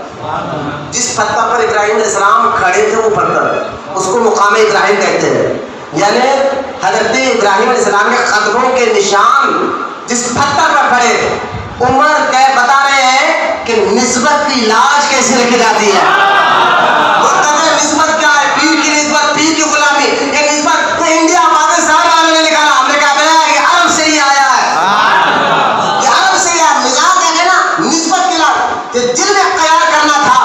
جس پتھر پر ابراہیم علیہ السلام کھڑے تھے وہ پتھر, اس کو مقام ابراہیم کہتے ہیں. یعنی حضرت ابراہیم علیہ السلام کے قدموں کے نشان جس پتھر پر کھڑے. عمر بتا رہے ہیں کہ نسبت کی لاج کیسے رکھی جاتی ہے. وہ کہتے ہیں نسبت کیا ہے, پیر کی نسبت, پیر کی غلامی. یہ نسبت تو انڈیا پاکستان والوں نے نکالا, ہم نے کہا یہ عرب سے ہی آیا ہے, یہ عرب سے ہی آیا. مزاج ہے نا نسبت کی لاج, کہ دل میں خیال کرنا تھا.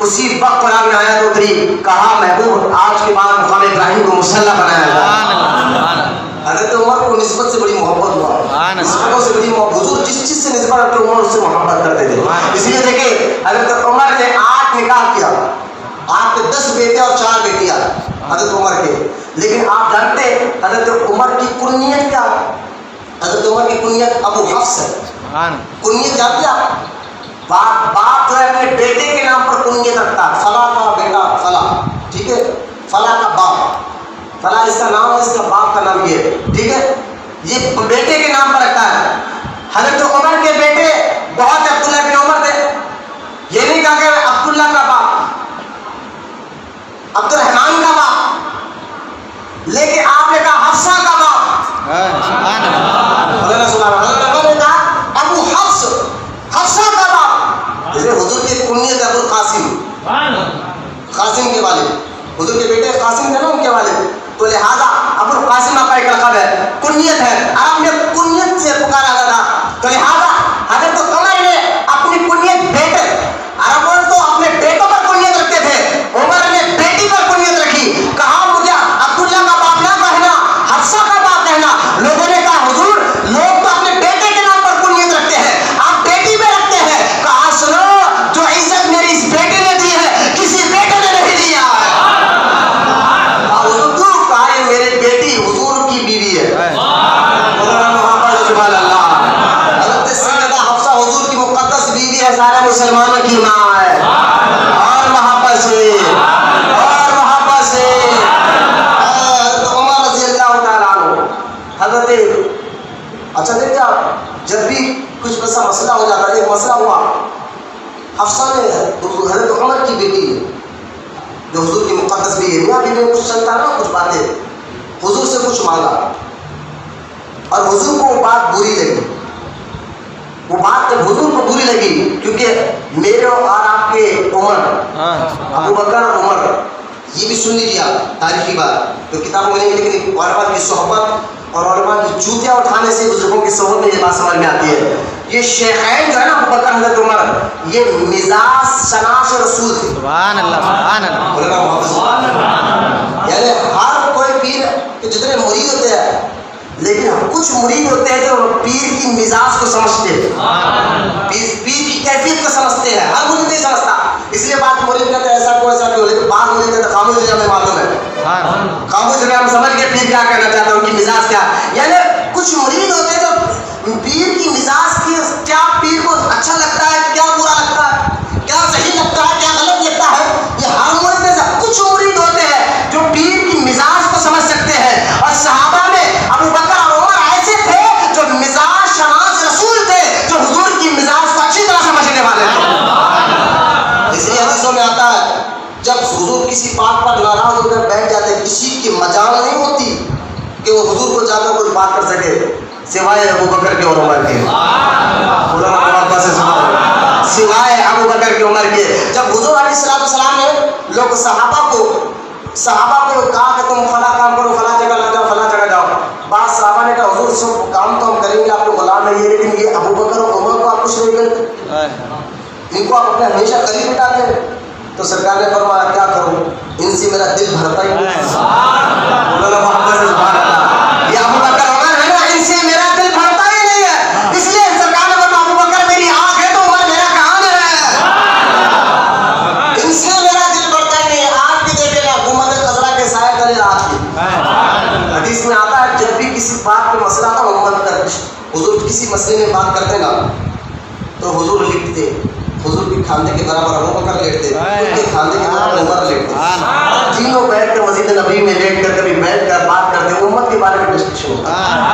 اسی وقت قرآن میں آیا تو اتری, کہا محبوب آج کے بعد مقام ابراہیم کو مصلی بنایا جائے. حضرت عمر کو نسبت سے بڑی محبت ہوا, نسبتوں سے بڑی محبت. حضور جس چیز سے نسبت رکھتے عمر اس سے محبت کرتے تھے. اس لیے دیکھیں حضرت عمر نے 8 نکاح کیا, 8 کے 10 بیٹے اور 4 بیٹیاں حضرت عمر کے. لیکن آپ جانتے حضرت عمر کی کنیت کیا؟ حضرت عمر کی کنیت ابو حفص ہے. کنیت جانتے آپ؟ باپ جو ہے اپنے بیٹے کے نام پر کنیت رکھتا ہے, فلاں کا بیٹا فلاں, ٹھیک ہے, فلاں کا باپ, فلاں اس کا نام ہے, اس کا باپ کا نام یہ ہے, ٹھیک ہے, یہ بیٹے کے نام پر رکھتا ہے. حضرت عمر کے بیٹے بہت عبداللہ بن عمر تھے, یہ نہیں کہا کہ عبداللہ کا باپ, عبد الرحمان کا باپ, لیکن آپ نے کہا حفصہ کا باپ. حضرت نے کہا ابو حفص, حفصہ کا باپ. حضور قاسم تھے نا ان کے والد, تو لہٰذا ابو القاسم آپ کا ایک لقب ہے, کنیت ہے, آپ نے کنیت سے پکارا جاتا تھا. تو لہٰذا حضرت عمر نے اپنی کنیت بیٹے, عربوں تو اپنے بیٹوں پر کنیت رکھتے تھے, عمر نے بیٹی پر کنیت رکھی. کہا مجھے عبداللہ کا باپ نہ کہنا, حفصہ کا باپ کہنا. لوگوں نے کہا حضور لوگ تو اپنے بیٹے کے نام پر کنیت رکھتے ہیں, آپ بیٹی پہ رکھتے ہیں. کہا سنو, جو عزت میری اس بیٹے نے دی ہے کسی بیٹے نے نہیں دیا ہے. حضور کہا یہ میری بیٹی حضور کی بیوی ہے. سبحان اللہ. حضرت سیدہ حفصہ حضور کی مقدس بیوی ہے, سارے مسلمانوں کی ماں ہے. اور محبت سے حضرت عمر رضی اللہ تعالیٰ عنہ, حضرت اچھا دیکھتے آپ جب بھی کچھ ایسا مسئلہ ہو جاتا ہے, ایک مسئلہ ہوا, حفصہ نے حضرت عمر کی بیٹی جو حضور کی مقدس بیوی ہے, میاں بیوی میں کچھ چلتا نا, کچھ باتیں حضور سے کچھ مانگا اور حضور کو وہ بات بری لگی. وہ بات جب حضور کو بری لگی, کیونکہ میرے اور آپ کے عمر, ابو بکر اور عمر, یہ بھی سن لیجیے آپ تاریخی بات, تو کتابوں میں نہیں, لیکن علماء کی صحبت اور علماء کی جوتیاں اٹھانے سے بزرگوں کی صحبت میں یہ بات سمجھ میں آتی ہے. یہ شیخین جو ہے نا ابو بکر حضرت عمر, یہ مزاج شناس رسول تھے. سبحان اللہ, سبحان اللہ. یعنی ہر کوئی پیر کے جتنے مرید ہوتے ہیں, لیکن کچھ مرید ہوتے ہیں جو پیر کی مزاج کو سمجھتے ہیں, پیر کی کیفیت کو سمجھتے ہیں. ہر مرید نہیں سمجھتا, اس لیے بات مرید کہتے ہیں ایسا کو ایسا نہیں ہو, لیکن بعض مرید کہتے ہیں خاموش دنیا میں معلوم ہے, خاموش دنیا میں سمجھ کے پیر کیا کہنا چاہتا ہے, ان کی مزاج کیا. یعنی کچھ مرید ہوتے ہیں جو پیر کی مزاج کی, کیا پیر کو اچھا لگتا ہے, کیا برا لگتا ہے, کیا صحیح لگتا ہے, کیا غلط لگتا ہے, یہ ہر مرید میں سے کچھ مرید ہوتے ہیں جو پیر کی مزاج کو سمجھ سکتے ہیں. اور صحابہ میں ابو بکر اور عمر ایسے تھے جو مزاج شناس رسول تھے, جو حضور کی مزاج کو اچھی طرح سمجھنے والے تھے. اس لیے حدیثوں میں آتا ہے جب حضور کسی بات پر ناراض ہو کر بیٹھ جاتے, کسی کی مجال نہیں ہوتی کہ وہ حضور کو جا کر کوئی بات کر سکے سوائے ابو بکر کے اور عمر کے. سوائے ابو بکر کے, عمر کے. جب حضور علیہ السلام نے لوگ صحابہ کو کہا کہ تم فلاں کام کرو, فلاں جگہ لگ جاؤ, فلاں جگہ جاؤ, بعض صحابہ نے کہا حضور سب کام تو ہم کریں گے, آپ کے غلام ہیں یہ, لیکن یہ ابو بکر اور عمر کو آپ کچھ نہیں کرتے, ان کو آپ اپنے ہمیشہ قریب بٹھاتے ہیں. تو سرکار نے فرمایا کیا کروں, ان سے میرا دل بھرتا ہی نہیں. یہ ابو بکر عمر ہے نا, ان سے میرا دل بھرتا ہی نہیں ہے, اس لیے سرکار نے فرمایا ابو بکر میری آنکھ ہے تو عمر میرا کان ہے, ان سے میرا دل بھرتا ہی نہیں ہے. آنکھ بھی دیکھے گا گنبد خضرا کے سائے تلے آنکھ بھی. حدیث میں آتا ہے جب بھی کسی بات پہ مسئلہ تھا محمد کر حضور کسی مسئلے میں بات کرتے نا تو حضور لکھتے, حضور کے کھاندے کے برابر ابو بکر لیٹتے, ان کے کھاندے کے برابر عمر لیٹتے, تینوں بیٹھ کر مسجد نبی میں لیٹ کر کبھی بیٹھ کر بات کرتے, امت کے بارے میں ڈسکشن ہوتا,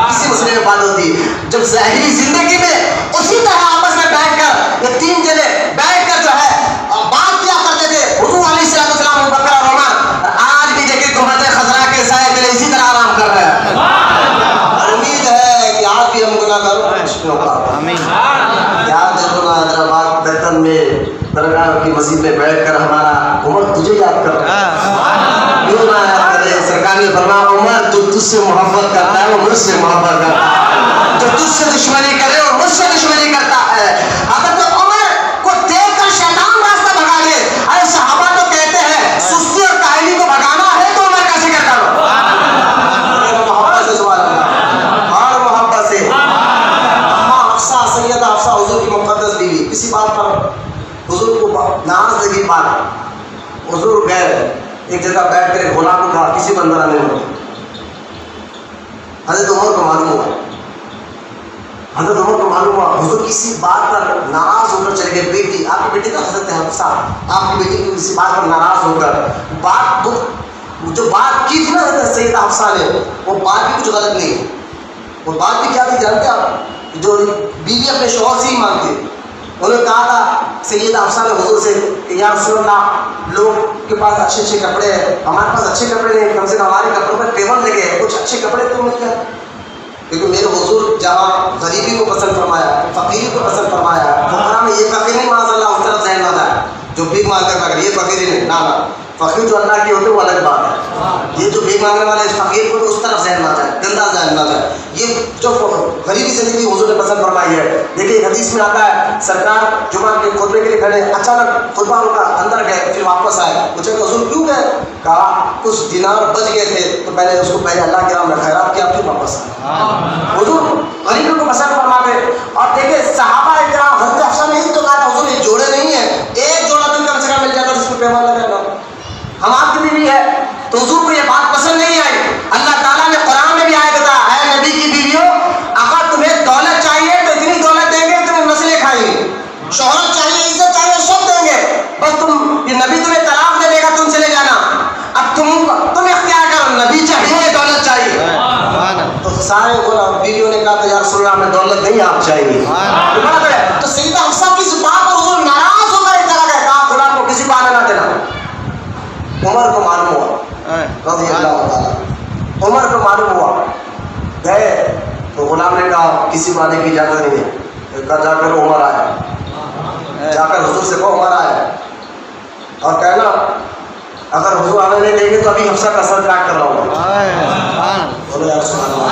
کسی مسئلے میں بات ہوتی. جب ظاہری زندگی میں اسی طرح آپس میں بیٹھ کر یہ تین جنے بیٹھ کر جو ہے بات کیا کرتے تھے, حضور علیہ السلام ابو بکر اور عمر آج بھی دیکھیں گنبد خضرا کے سائے تلے اسی طرح آرام کر رہے ہیں. امید ہے کہ آج بھی ہم گناہ کرو. یاد دیکھو نا حیدرآباد دکن میں درگاہ کی مسجد میں بیٹھ کر ہمارا عمر تجھے یاد کر رہا ہے, کیوں نہ یاد کرے. سرکار نے فرمایا عمر جو تجھ سے محبت کرتا ہے وہ مجھ سے محبت کرتا ہے, جو تجھ سے دشمنی کرے وہ مجھ سے دشمنی کرتا ہے. حضرت عمر کو دیکھ کر شیطان راستہ بھگا دے. ارے صحابہ تو کہتے ہیں سستی اور کاہلی کو بھگانا ہے تو عمر کا ذکر کرو. محبت سے سوال اور محبت سے. سیدہ حفصہ حضور کی مقدس بیوی, کسی بات پر حضور کو ناز لگی بات, حضور گئے ایک جگہ بیٹھ کر غلام کو کہا کسی بندہ نہیں ہو. حضرت عمر کو معلوم ہوا حضور کسی بات پر ناراض ہو کر چلے گئے. بیٹی, آپ کی بیٹی کا حضرت حفصہ, آپ کی بیٹی کی کسی بات پر ناراض ہو کر جو بات کی تھی نا حضرت سیدہ حفصہ نے, وہ بات بھی کچھ غلط نہیں. وہ بات بھی کیا تھی جانتے آپ, جو بیوی اپنے شوہر سے ہی مانگتی. انہوں نے کہا تھا سیدہ حفصہ نے حضور سے کہ یا رسول اللہ لوگ کے پاس اچھے اچھے کپڑے ہیں, ہمارے پاس اچھے کپڑے نہیں, کم سے کم ہمارے کپڑوں پر ٹیبل لگے ہیں, کچھ اچھے کپڑے تو مل گئے. کیونکہ میرے حضور جہاں غریبی کو پسند فرمایا, فقیری کو پسند فرمایا, فقراء میں یہ فقیر نہیں معاذ اللہ اس طرف ذہن آتا ہے جو بھیک مانگ کر یہ فقیری نہیں, نہ فقیر جو اللہ کے ہوتے ہیں وہ الگ بات ہے. یہ جو بھیک مانگنے والے اس فقیر کو اس طرف ذہن نہ جائے, گندا ذہن نہ جائے. یہ جو غریبی زندگی حضور نے پسند فرمائی ہے. دیکھیے حدیث میں آتا ہے سرکار جمعہ کے خطبے کے لیے کھڑے, اچانک خطبہ ان کا اندر گئے, پھر واپس آئے. پوچھا کہ حضور کیوں گئے؟ کہا کچھ دینار بچ گئے تھے تو پہلے اس کو پہلے اللہ کے راہ میں خیرات کیا پھر واپس آئے. حضور غریبوں کو پسند فرماتے. اور دیکھیے صحابہ کرام حضرت حفصہ نے ہی تو کہا حضور یہ جوڑے نہیں ہیں, ایک جوڑا بھی کم سے کم مل جاتا جس کو پیمان لگانا. ہم آپ کی بیوی ہے تو حضور کو یہ بات پسند نہیں آئی. اللہ تعالیٰ نے قرآن میں بھی آئے بتایا اے نبی کی بیویوں اگر تمہیں دولت چاہیے تو اتنی دولت دیں گے تمہیں مسئلے کھائیں گے, شہرت چاہیے عزت چاہیے سب دیں گے, بس تم یہ نبی تمہیں طلاق دے دے گا تم چلے جانا. اب تم اختیار کرو, نبی چاہیے دولت چاہیے. تو سارے بیویوں نے کہا تو یا رسول اللہ ہمیں دولت نہیں آپ چاہیے. تو سیدہ حفصہ کی اس بات پر حضور ناراض ہو کر چلا گیا, کہا غلام کو کسی کو آنے نہ دینا. عمر کو معلوم ہوا رضی اللہ تعالیٰ, عمر کو معلوم ہوا, گئے تو غلام نے کہا کسی کو آنے کی اجازت نہیں ہے. جا کر عمر آیا, جا کر حضور سے کہو عمر آیا اور کہنا اگر حضور آنے نہیں دیں گے تو ابھی حفصہ کا سر کاٹ کر رہا ہوں. بولو یا رسول اللہ.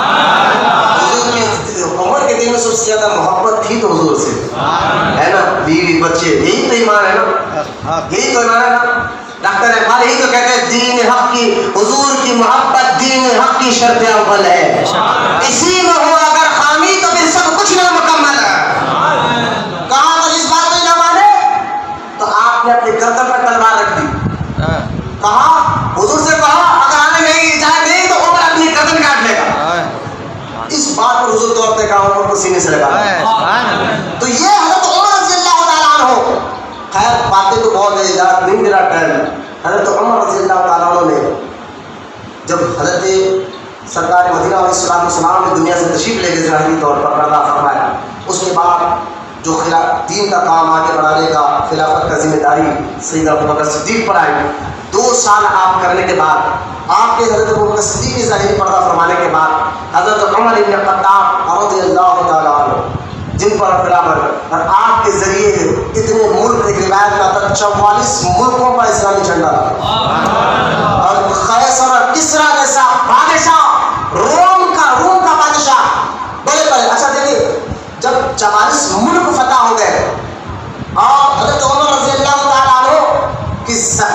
حضور کی عمر کے دل میں سب سے زیادہ محبت تھی تو حضور سے ہے نا, بیوی بچے, یہی تو ایمان ہے نا, یہی تو ایمان ہے نا. ڈاکٹر اقبال یہی تو کہتے ہیں دین حق کی حضور کی محبت دین حق کی شرط اول ہے, اسی میں ہو اگر خامی تو پھر سب کچھ نہ مکمل ہے. کہا اگر اس بات میں نہ مانے تو آپ نے اپنی گردن پر تلوار رکھ دی. کہا حضور سے کہا اگر آنے نہیں اجازت نہیں تو عمر اپنی گردن کاٹ لے گا. اس بات پر حضور دوڑتے کہا عمر کو سینے سے لگا. تو یہ حضرت عمر رضی اللہ تعالیٰ عنہ, خیر باتیں تو بہت ہے, اجازت نہیں ملا ٹائم. حضرت عمر رضی اللہ تعالیٰ عنہ نے جب حضرت سرکار مدینہ علیہ السلام نے دنیا سے تشریف لے کے ظاہری طور پر پردہ فرمایا, اس کے بعد جو دین کا کام آگے بڑھانے کا خلافت کا ذمہ داری سیدنا ابوبکر صدیق پر آئی. 2 سال آپ کرنے کے بعد آپ کے حضرت ابوبکر صدیق کے ظاہری پردہ فرمانے کے بعد حضرت عمر بن خطاب رضی اللہ تعالیٰ عنہ جن پر برابر اور آپ کے ذریعے اتنے ملک, ایک روایت میں آتا 44 ملکوں پر اسلامی جھنڈا لگا. اور قیصر اور کسریٰ جیسا بادشاہ, روم کا بادشاہ بڑے بڑے. اچھا دیکھیے جب 44 ملک فتح ہو گئے اور حضرت عمر رضی اللہ تعالیٰ عنہ کی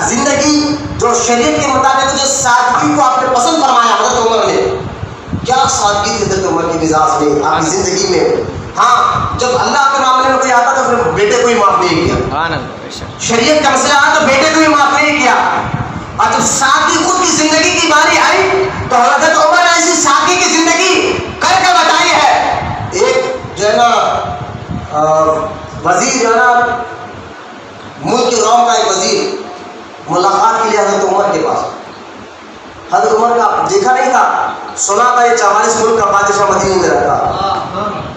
زندگی جو شریعت کے مطابق جو سادگی کو آپ نے پسند فرمایا حضرت عمر نے, کیا سادگی تھی حضرت عمر کی مزاج میں آپ کی زندگی میں. ہاں جب اللہ کے معاملے میں کوئی آتا تو پھر بیٹے کو ہی معاف نہیں کیا, شریعت کا مسئلہ آیا تو بیٹے کو ہی معاف نہیں کیا. اور جب سادگی خود کی زندگی کی باری آئی تو حضرت عمر نے ایسی سادگی کی زندگی کر کے بتائی ہے. ایک جو ہے نا وزیر جو ہے نا ملک روم کا ایک وزیر ملاقات کے لیے حضرت عمر کے پاس, حضرت عمر کا دیکھا نہیں تھا, سنا تھا یہ 44 ملک کا بادشاہ مدینے میں رہتا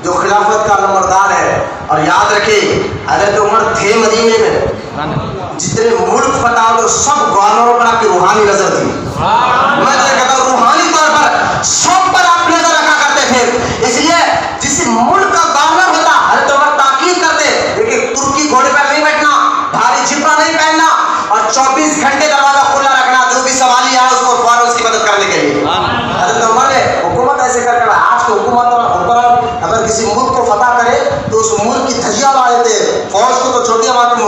جو خلافت کا نمبردار ہے. اور یاد رکھیں حضرت عمر تھے مدینے میں, جتنے ملک فتح ہوئے سب گورنروں پر آپ کی روحانی نظر تھی. میں تو کہتا ہوں روحانی طور پر سب پر آپ نظر رکھا کرتے تھے. اس لیے جس ملک کا گورنر ہوتا حضرت عمر تاکید کرتے, دیکھیے ترکی گھوڑے پر نہیں بیٹھنا, بھاری جبہ نہیں پہننا اور 24 گھنٹے دروازہ کھلا رکھنا, جو بھی سوالی آئے اس کو فوراً اس کی مدد کرنے کے لیے. حضرت عمر نے حکومت ایسے کر کے آج کی حکومت اور حکمران اگر کسی ملک کو فتح کرے تو اس ملک کی دھجیاں اڑا دیتے ہیں, فوج کو تو چھوٹی مار کے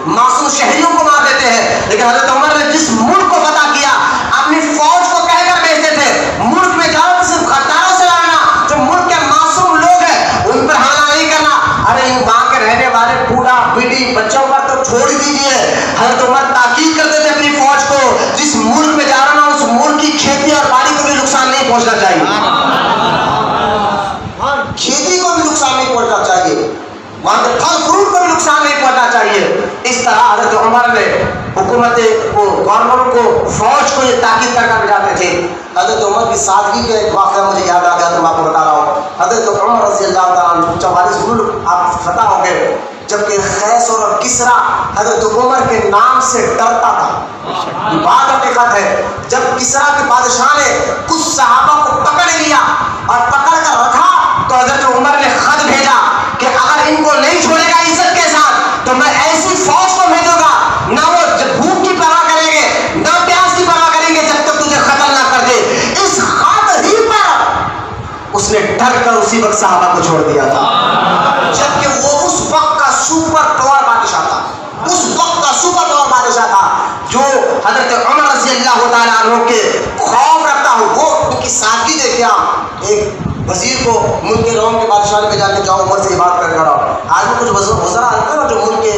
معصوم شہریوں کو مار دیتے ہیں. لیکن حضرت عمر نے جس ملک کو فتح کیا اپنی فوج کو کہہ کر بھیجتے تھے ملک میں جاؤ تو صرف غداروں سے لڑنا, جو ملک کے معصوم لوگ ہیں ان پر حملہ نہیں کرنا. ارے ان وہاں کے رہنے والے بوڑھا بیٹی بچوں کا تو چھوڑ دیجیے. حضرت عمر تاکید کرتے تھے اپنی فوج کو جس ملک میں جا رہا ہوں اس ملک کی کھیتی اور باڑی کو بھی نقصان نہیں پہنچنا چاہیے, کھیتی کو بھی نقصان نہیں پہنچنا چاہیے, وہاں کے پھل فروٹ کو بھی نقصان نہیں پہنچنا چاہیے. اس طرح حضرت عمر نے حکومت کو گورنر کو فوج کو یہ تاکید کر کر بجاتے تھے. حضرت عمر کی سادگی کا ایک واقعہ مجھے یاد آ گیا تو میں آپ کو بتا رہا ہوں. حضرت عمر رضی اللہ تعالیٰ عنہ 44 ملک آپ فتح ہو گئے, جبکہ قیصر اور کسریٰ حضرت عمر کے نام سے ڈرتا تھا. بعد حقیقت ہے جب کسریٰ کے بادشاہ نے کچھ صحابہ کو پکڑ لیا اور پکڑ کر رکھا تو حضرت عمر نے خط بھیجا کہ اگر ان کو نہیں چھوڑے گا عزت کے ساتھ تو میں ایسی فوج کو بھیجوں گا نہ وہ بھوک کی پرواہ کریں گے اس نے ڈر کر اسی وقت صحابہ کو چھوڑ دیا تھا، جبکہ وہ اس وقت کا سپر پاور بادشاہ تھا، اس وقت کا سپر پاور بادشاہ تھا جو حضرت عمر رضی اللہ تعالیٰ عنہ کے خوف رکھتا ہو. وہ ان کی سادگی دیکھے آپ، ایک وزیر کو ملک کے روم کے بادشاہ میں جا کے جاؤ عمر سے یہ بات کر کر آؤ. آج بھی کچھ وزراء آتے ہیں نا جو ملک کے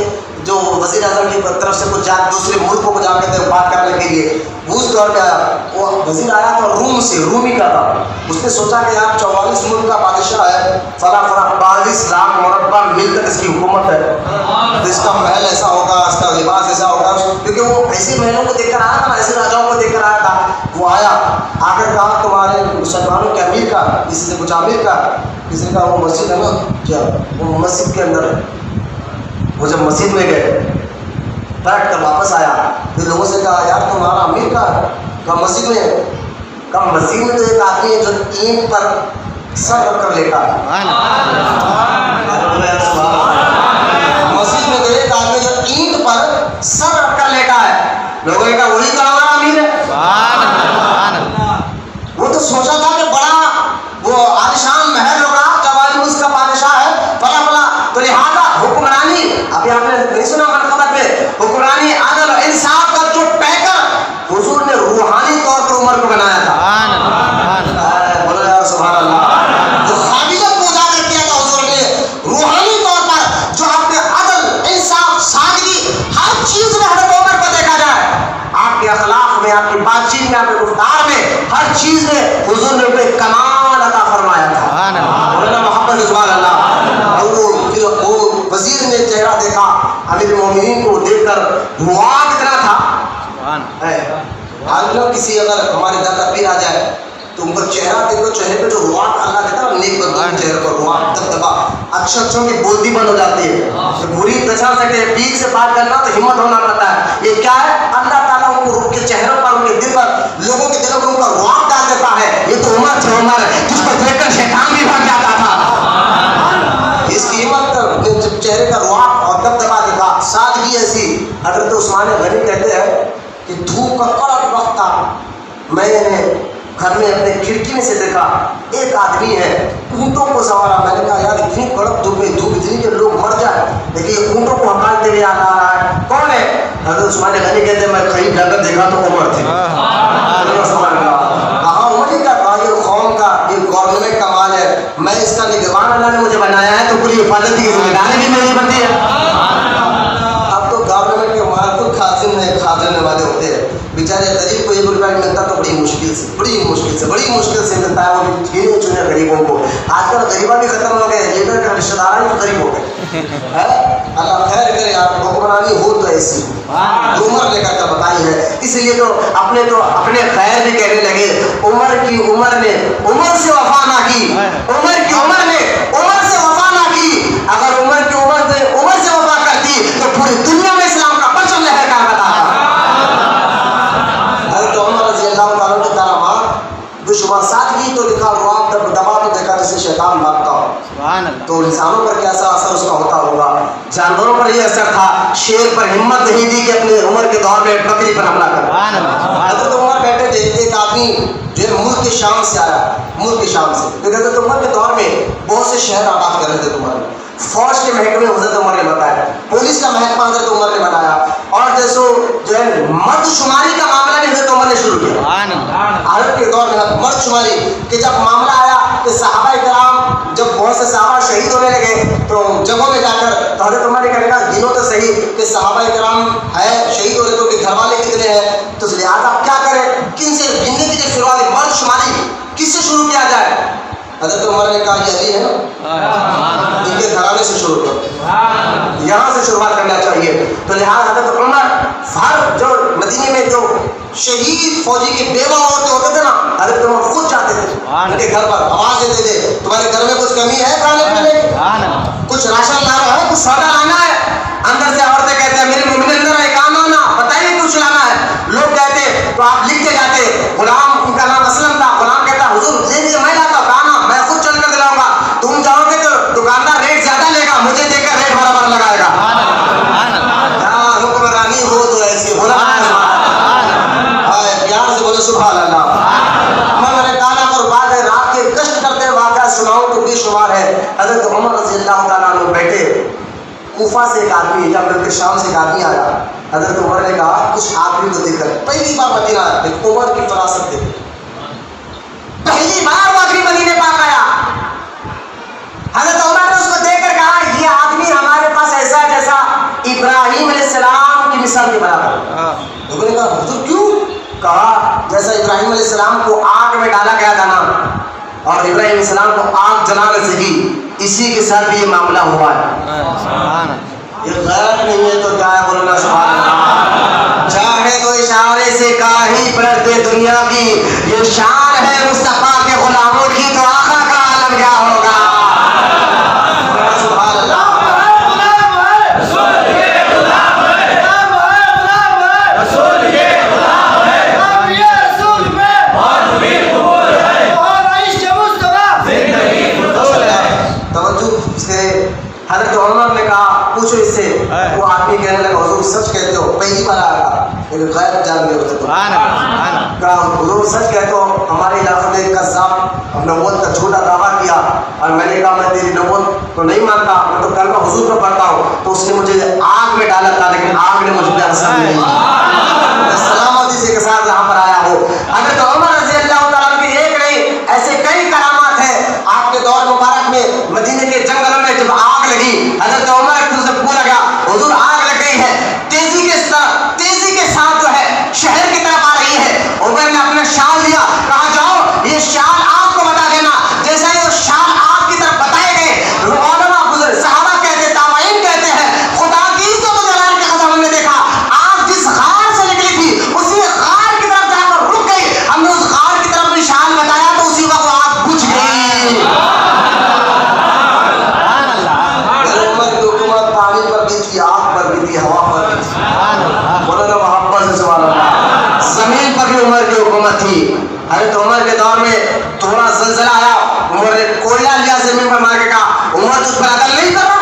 جو وزیر اعظم کی طرف سے کچھ دوسرے ملکوں کو جا کے بات کرنے کے لیے، وہ اس دور پہ آیا، وہ وزیر آیا تھا روم سے، رومی کا تھا. اس نے سوچا کہ یار 44 ملک کا بادشاہ ہے، فلاں 42 لاکھ مربع میل تک اس کی حکومت ہے، تو اس کا محل ایسا ہوگا، اس کا لباس ایسا ہوگا، کیونکہ وہ ایسے محلوں کو دیکھ کر آیا تھا نا، ایسے راجاؤں کو دیکھ کر آیا تھا. وہ آیا آ کر کہا تمہارے مسلمانوں کے امیر کا، کسی سے کچھ امیر کا، کسی نے کہا وہ مسجد ہے نا، کیا وہ مسجد کے اندر ہے. وہ جب مسجد میں گئے بیٹھ کر واپس آیا پھر لوگوں سے کہا یار تمہارا امیر کا کہا مسجد میں ہے. کہا مسجد میں تو ایک آدمی ہے جو اینٹ پر سر رکھ کر لیٹا ہے. مسجد میں تو ایک آدمی جو اینٹ پر سر رکھ کر لیٹا ہے. لوگوں نے کہا وہی تو ہمارا امیر ہے. وہ تو سوچا تھا کہ بڑا وہ عالیشان محل ہوگا، جوانی اس کا بادشاہ ہے فلا فلا، تو لہٰذا حکمرانی، ابھی آپ نے نہیں سنا منقبت میں، حکمرانی عدل و انصاف کا جو پیکر حضور نے روحانی طور پر عمر کو بنایا تھا. بولو یار سبحان اللہ. جو قابلیت کو اجاگر کیا تھا حضور نے روحانی طور پر، جو آپ کے عدل انصاف سادگی ہر چیز میں حضرت عمر کو دیکھا جائے، آپ کے اخلاق میں، آپ کی بات چیت میں، آپ کے گفتار میں، ہر چیز میں حضور نے کوئی کمال عطا فرمایا تھا. بولنا محبت سبحان اللہ. اور وہ وزیر نے چہرہ دیکھا امیر المومنین کو دیکھ کر رواب اتنا تھا. آج لوگ کسی اگر ہمارے دادا پیر آ جائے تو ان کا چہرہ دیکھو، چہرے پہ جو رواب اللہ دیتا ہے نیک بندوں کے چہرے پر رواب دبدبا، اچھوں کی بولتی بند ہو جاتی ہے. بری بچا سکے پیر سے بات کرنا تو ہمت ہونا پڑتا ہے. یہ کیا ہے؟ اللہ تعالیٰ ان کو کے چہروں پر، ان کے دل پر، لوگوں کے دلوں پر ان کا رواب ڈال دیتا ہے. یہ تو عمر تھے، عمر جس کو دیکھ کر شیطان بھی بھاگ جاتا تھا. اس کی ہمت چہرے کا رواب اور دبدبا دکھا، سادگی ایسی. حضرت عثمان غنی کہتے ہیں کہ دھوپ کا کڑک وقت تھا، میں نے گھر میں اپنے کھڑکی میں سے دیکھا ایک آدمی ہے اونٹوں کو سوارا. میں نے کہا یار اتنی کڑک دھوپ اتنی کہ لوگ مر جائے، لیکن یہ اونٹوں کو ہکالتے ہوئے آ رہا ہے، کون ہے؟ حضرت عثمان غنی کہتے ہیں میں کہیں جا کر دیکھا تو عمر تھے. کہا عمر ہی کا، کہا یہ قوم کا، یہ گورنمنٹ کا مال ہے، میں اس کا نگہبان اللہ نے مجھے بنایا ہے، تو پوری حفاظت کی ذمہ داری بھی میری بنتی ہے. اب تو گورنمنٹ کے مال کو خازن ہے، کھازنے والے ہوتے ہیں. بیچارے غریب کو 1 روپیہ ملتا تو بڑی مشکل سے ملتا ہے. وہ گنے چنے غریبوں کو. آج کل غریبہ بھی ختم ہو گئے، لیڈر کا رشتہ دار بھی غریب ہو گئے. اللہ خیر کرے. آپ حکمرانی ہو تو ایسی جو عمر لے کر بتائی ہے. اس لیے تو اپنے خیر بھی کہنے لگے. عمر نے عمر سے وفا نہ کی، عمر نے عمر سے وفا نہ کی. اگر عمر سے وفا کرتی تو پوری دنیا میں اسلام کا پرچم لہر کا بتا. سادگی تو لکھا، رواب دبا تو دیکھا جسے شیطان بھاگتا ہو. تو انسانوں پر کیسا اثر اس کا ہوتا ہوگا. جانوروں پر یہ اثر تھا. شیر پر ہمت نہیں دی کہ اپنے عمر کے دور میں بکری پر حملہ کر. حضرت عمر بیٹھے تھے، ایک آدمی جو ہے ملک شام سے آیا، حضرت عمر کے دور میں بہت سے شہر آباد کر رہے تھے. تمہارے فوج کے محکمے حضرت عمر نے بتایا، پولیس کا محکمہ حضرت عمر نے بنایا، اور جو ہے مرد شماری کا معاملہ بھی حضرت عمر نے شروع کیا. حضرت کے دور میں مرد شماری کہ جب معاملہ آیا کہ صحابہ کرام جب بہت سے صحابہ شہید ہونے لگے تو جگہوں میں جا کر تو حضرت عمر نے کہا گنو تو صحیح کہ صحابہ کرام ہے شہید ہو رہے تو گھر والے کتنے ہیں، تو لہٰذا آپ کیا کریں، کن سے گننے کی جو شروعات مرد شماری کس سے شروع کیا جائے. حضرت عمر نے کہا یہ علی ہے نا، ان کے گھرانے سے شروع کرو، یہاں سے شروعات کرنا چاہیے. تو لہٰذا حضرت عمر ہر جو مدینے میں جو شہید فوجی کی بیوہ عورتیں ہوتے تھے نا، حضرت عمر خود جاتے تھے ان کے گھر پر، آواز دیتے تھے تمہارے گھر میں کچھ کمی ہے کھانے پینے کی، کچھ راشن لانا ہے، کچھ سودا لانا ہے. اندر سے عورتیں کہتے ہیں میرے مومن اندر ہے کام آنا، بتائیے کچھ لانا ہے. لوگ کہتے تو آپ لکھ کے جاتے. غلام، ان کا نام اسلم تھا، غلام کہتا حضور لے لیجیے میں لاتا ہوں، کہا نا میں خود چل کر دلاؤں گا. تم جاؤ گے تو دکاندار ریٹ زیادہ لے گا، مجھے دے کر ریٹ برابر لگائے گا. حکمرانی ہو تو ایسی بولا پیار سے بولے سبحان اللہ. میں نے کہا اور بات ہے رات کے کشٹ کرتے واقعہ کوفہ سے ایک آدمی یا بلکہ شام سے ایک آدمی آیا. حضرت عمر نے کہا اس آدمی کو دیکھ کر پہلی بار مدینہ آیا. دیکھ عمر کی فراست دیکھ, پہلی بار وہ آدمی مدینے پاک آیا. حضرت عمر نے اس کو دیکھ کر کہا یہ آدمی ہمارے پاس ایسا ہے جیسا ابراہیم علیہ السلام کی مثال کے برابر. لوگوں نے کہا حضور کیوں؟ کہا جیسا ابراہیم علیہ السلام کو آگ میں ڈالا گیا تھا نا اور ابراہیم علیہ السلام کو آگ جلا نہ سکی, اسی کے ساتھ بھی یہ معاملہ ہوا ہے. یہ غیرت نہیں ہے تو کیا ہے, بولنا سبحان اللہ. چاہے تو اشارے سے کاہی پلٹ دے دنیا کی, یہ شان ہے مصطفیٰ کے غلاموں کی, تو آقا کا عالم کیا ہوگا. سبحان اللہ. حضرت عمر نے کہا پوچھو اس سے. وہ آدمی کہنے لگا حضور سچ کہتے ہو, پہلی بار آیا تھا لیکن غیب جان گئے ہوتے. کہا حضور سچ کہتے ہو ہمارے علاقے میں ایک قذاب نبوت کا جھوٹا دعویٰ کیا اور میں نے کہا میں تیری نبوت کو نہیں مانتا, میں تو کلمہ حضور پر پڑھتا ہوں, تو اس نے مجھے آگ میں ڈالا تھا لیکن آگ نے مجھ پہ اثر نہیں کیا. سلامتی سے کے ساتھ یہاں پر آیا ہو. حضرت عمر رضی اللہ تعالیٰ کی ایک نہیں ایسے کئی کرامات ہیں. آپ کے دور مبارک میں مدینے کے جنگلوں میں جب آگ لگی, حضرت عمر سے پوچھا گیا حضور آگ لگ گئی ہے, تیزی کے ساتھ جو ہے شہر کی طرف آ رہی ہے. عمر نے اپنا شال لیا, کہا جاؤ یہ شال آپ کو بتا دینا. جیسا ہی وہ شال آپ کی طرف بتائے گئے, علماء بزرگ صحابہ کہتے تابعین کہتے ہیں خدا کی عزت و جلال کے قسم ہم نے دیکھا آگ جس غار سے نکلی تھی اسی غار کی طرف جا کر رک گئی. ہم نے اس غار کی طرف نشان بتایا تو اسی وقت آگ بجھ گئی. عمر کی حکومت پانی پر بھی تھی, آگ پر بھی تھی, ہوا پر بھی تھی. مولانا محبت سے سبحان اللہ. زمین پر بھی عمر کی حکومت تھی. حضرت عمر کے دور میں تھوڑا زلزلہ آیا, عمر نے کوئلہ لیا زمین پر مار کے کہا عمر تجھ پر عدل نہیں کر رہا,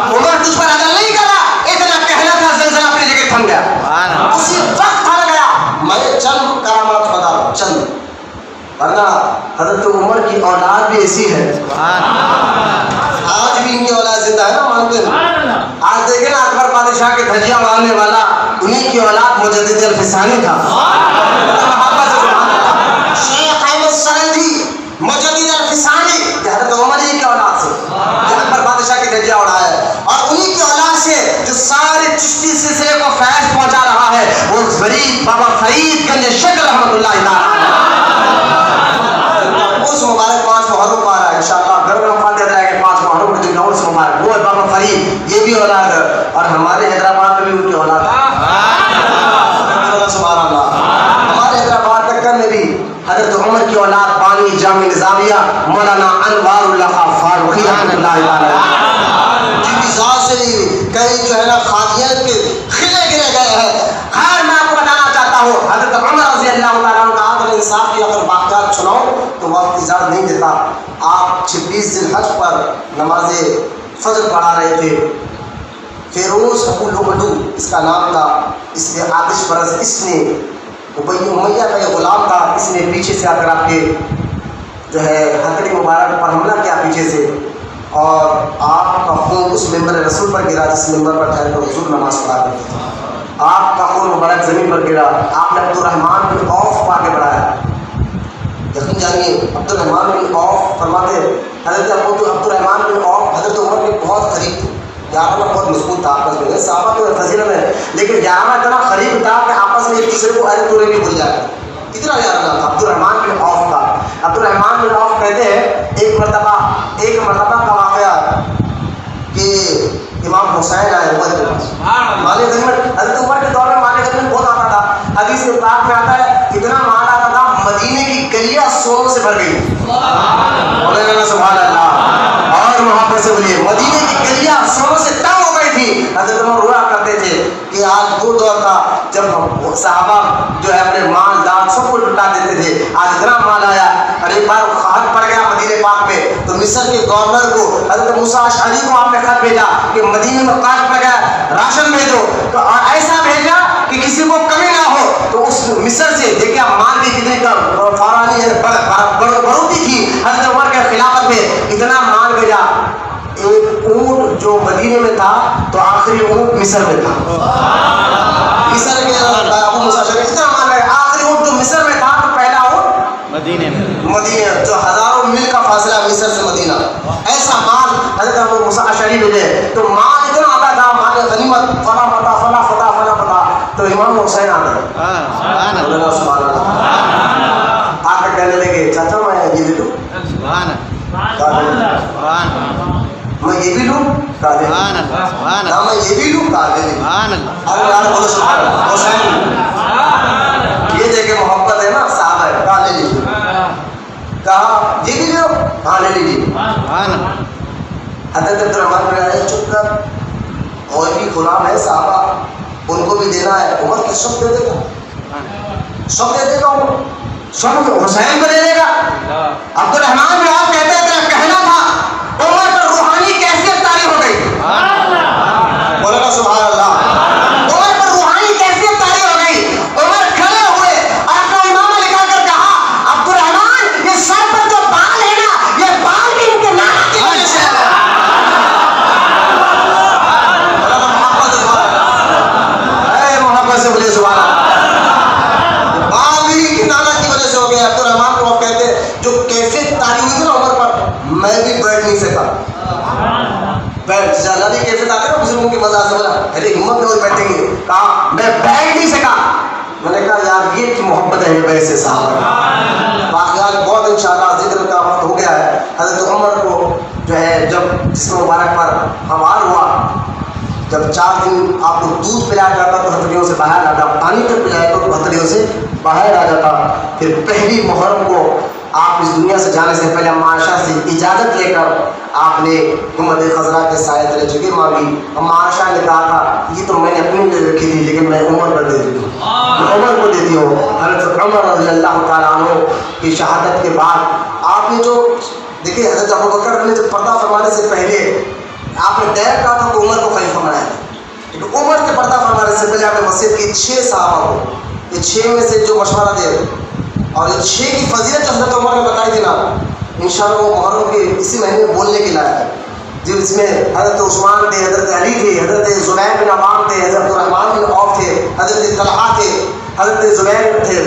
عمر تجھ پر عدل نہیں کر رہا. اتنا کہنا تھا زلزلہ اپنی جگہ تھم گیا, اسی وقت تھم گیا. میں چند کرامات بتا رہا ہوں چند, ورنہ حضرت عمر کی اولاد بھی ایسی ہے. آج بھی ان کی اولاد زندہ ہے نا, مانتے ہیں. آج دیکھیں نا اکبر بادشاہ کے دھجیاں مارنے والا انہیں کی اولاد مجدد الفسانی تھا. شیخ احمد سرندی مجدد الفسانی حضرت عمر ہی کی اولاد سے اکبر بادشاہ کی دھجیاں اڑایا ہے, اور انہیں کی اولاد سے جو سارے چشتی سلسلے کو فیض پہنچا رہا ہے وہ غریب بابا فرید گنج شکر رحمۃ اللہ تعالی. اس مبارک 5 محرم آ رہا ہے انشاءاللہ, گھر میں فاتحہ دلائیں گے 5 محرم کے دن. اس مبارک وہ بابا فرید, یہ بھی اولاد ہے, اور ہمارے حیدرآباد میں بھی ان کی اولاد ہے. سبحان اللہ. ہمارے حیدرآباد تک میں بھی حضرت عمر کی اولاد بانی جامع نظامیہ مولانا انوار اللہ خان فاروقی رحمۃ اللہ تعالی, جن کی ذات سے کئی جو ہے نا خادیت کے کھلے گرے گئے ہیں. خیر میں آپ کو بتانا چاہتا ہوں حضرت عمر رضی اللہ تعالیٰ عنہ کا عادل انصاف کی اگر واقعات سناؤ تو وقت اجازت نہیں دیتا. آپ 26 ذی الحج پر نماز فجر پڑھا رہے تھے. فیروز ابو لؤلؤ اس کا نام تھا, اس نے آتش برس, اس نے امیہ کا یہ غلام تھا, اس نے پیچھے سے آ کر آپ کے جو ہے ہتھیلی مبارک پر حملہ کیا پیچھے سے, اور آپ کا خون اس ممبر رسول پر گرا جس ممبر پر ٹھہر کر حضور نماز پڑھا کرتے تھے. آپ کا خون مبارک زمین پر گرا. آپ نے عبد الرحمن بن عوف پا کے بڑھایا. یقین جانیے عبد الرحمن بن عوف فرماتے حضرت عبد الرحمن بن عوف حضرت عمر کے بہت قریب تھے. گیارہ بہت مضبوط تھا آپس میں, صحابہ تو فضیلت ہے, لیکن گیارہ اتنا قریب تھا کہ آپس میں ایک دوسرے کو ارے تورے بھی بھول جاتے. اتنا گیارہ تھا عبد الرحمن بن عوف کا. عبد الرحمن بن عوف کہتے ہیں ایک مرتبہ کا واقعہ کہ امام حسین آئے عمر کے پاس. مال غنیمت حضرت عمر کے دور میں مال غنیمت بہت آتا تھا. حدیث میں پاک میں آتا ہے اتنا مال آتا تھا مدینے کی گلیاں سونوں سے بھر گئی. سبحان اللہ. اور محبت سے بولیے مدینے کی گلیاں سونوں سے تنگ ہو گئی تھی. حضرت عمر رویا کرتے تھے کہ آج وہ دور تھا جب صحابہ جو ہے اپنے مال دال سب کو لٹا دیتے تھے. آج اتنا مال آیا. اور ایک بار خط پڑ گیا مدینے پاک میں تو مصر کے گورنر کو حضرت موسیٰ اشعری کو آپ نے خط بھیجا کہ مدینے میں قحط پڑ گیا, راشن بھیجو. تو اور ایسا بھیجا کہ کسی کو کمی نہ ہو. تو اس مصر سے دیکھا مال کی کتنی فورانی بڑھوتی تھی. حضرت عمر کے خلافت میں اتنا مال بھیجا. ایک اونٹ جو جو مدینے میں تھا تو آخری اونٹ مصر میں تھا. مصر کے ابو موسیٰ اشعری اتنا مان رہے آخری اونٹ جو مصر میں تھا تو پہلا اونٹ مدینے جو ہزاروں میل کا فاصلہ مصر سے مدینہ. ایسا مال حضرت ابو موسیٰ اشعری ملے تو مال اتنا آتا تھا, مال غنیمت فلا پتا فلا پتا فلا پتا. تو امام حسین آ گئے سبحان اللہ آ کر کہنے لگے چاچا میں یہ بھی لوں میں یہ بھی لوں میں یہ بھی لوں حسین یہ دیکھے محبت ہے نا صاحب ہے کہا لے لیجیے, کہا یہ بھی لو ہاں لے لیجیے. حضرت عبد الرحمن بن عوف چپ کر اور بھی غلام ہے صحابہ ان کو بھی دینا ہے. عمر کس سب دے دے گا, سب دے دے گا عمر, سب حسین کو دے دے گا. عبد الرحمن بن عوف کہتے ہیں تیرا کہنا تھا عمر پر روحانی کیفیت طاری ہو گئی. بولے گا سبحان اللہ. عمر پر روحانی کیفیت طاری ہو گئی. عمر کھڑے ہوئے اور اپنا امامہ نکال کر کہا عبد الرحمن یہ سر پر جو بال ہے نا یہ بال بھی ان کے نام کی وجہ سے ہے. محبت سے بولے سبحان اللہ. عبد الرحمن کو آپ کہتے ہیں جو کیفیت طاری ہوئی نا عمر پر میں بھی بیٹھ نہیں سکا. بیٹھ جانا بھی کیفیت آتے نا بزرگوں کے مزاج سے بولا ارے ہمت میں بیٹھیں گے, کہا میں بیٹھ نہیں سکا. میں نے کہا یار یہ کی محبت ہے ویسے صاحب. واقعات بہت انشاءاللہ ذکر کا وقت ہو گیا ہے. حضرت عمر کو جو ہے جب جسم مبارک پر حمار ہوا, جب 4 دن آپ کو دودھ پلایا جاتا تو ہتھیلیوں سے باہر آ جاتا, پانی تک پلایا تو ہتھیلیوں سے باہر آ جاتا. پھر پہلی محرم کو آپ اس دنیا سے جانے سے پہلے معاشہ سے اجازت لے کر آپ نے حکومت خزرہ کے سائے تلے جگہ مانگی. معاشہ نے کہا تھا یہ تو میں نے اپنے لیے رکھی تھی لیکن میں عمر پر دے دیتی ہوں, میں عمر کو دیتی ہوں. حضرت عمر رضی اللہ تعالیٰ عنہ کی شہادت کے بعد آپ نے جو دیکھیے حضرت ابوبکر نے جب پردہ فرمانے سے پہلے آپ نے ڈائریکٹ کہا تھا کہ عمر کو خلیفہ بنایا تھا, لیکن عمر کے پردہ فرمانے سے پہلے آپ نے وصیت کی 6 صحابہ کو, یہ 6 میں سے جو مشورہ دے اور یہ 6 کی فضیلت جو حضرت عمر نے بتائی تھی نا انشاءاللہ وہ محرم کے اسی مہینے میں بولنے کے لائق ہے. جو اس میں حضرت عثمان تھے, حضرت علی تھے, حضرت زبیر بن عوام تھے, حضرت عبد الرحمن بن عوف تھے, حضرت طلحہ تھے, حضرت زبیر تھے.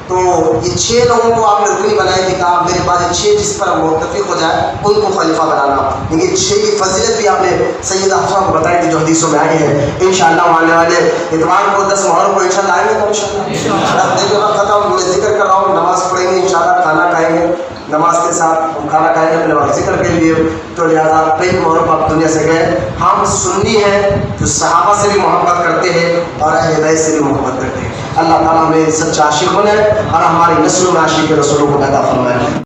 تو یہ 6 لوگوں کو آپ نے رکنی بنائی تھی, کہا میرے بعد یہ 6 جس پر متفق ہو جائے ان کو خلیفہ بنانا. لیکن 6 کی فضیلت بھی آپ نے سید حفصہ کو بتائی تھی جو حدیثوں میں آئی ہے. انشاءاللہ آنے والے اتوار کو 10 محرم کو انشاءاللہ آئیں گے تو انشاءاللہ دیکھیں وقت ختم. میں ذکر کر رہا ہوں, نماز پڑھیں گے انشاءاللہ, کھانا کھائیں گے, نماز کے ساتھ ہم کھانا کھائیں گے اپنے وقت ذکر کے لیے. تو لہٰذا کئی محرم آپ دنیا سے گئے. ہم سنی ہیں جو صحابہ سے بھی محبت کرتے ہیں اور اہل بیت سے بھی محبت کرتے ہیں. اللہ تعالیٰ ہمیں سچا عاشق بنے اور ہماری نسل میں عاشق رسولوں کو پیدا فرمائے.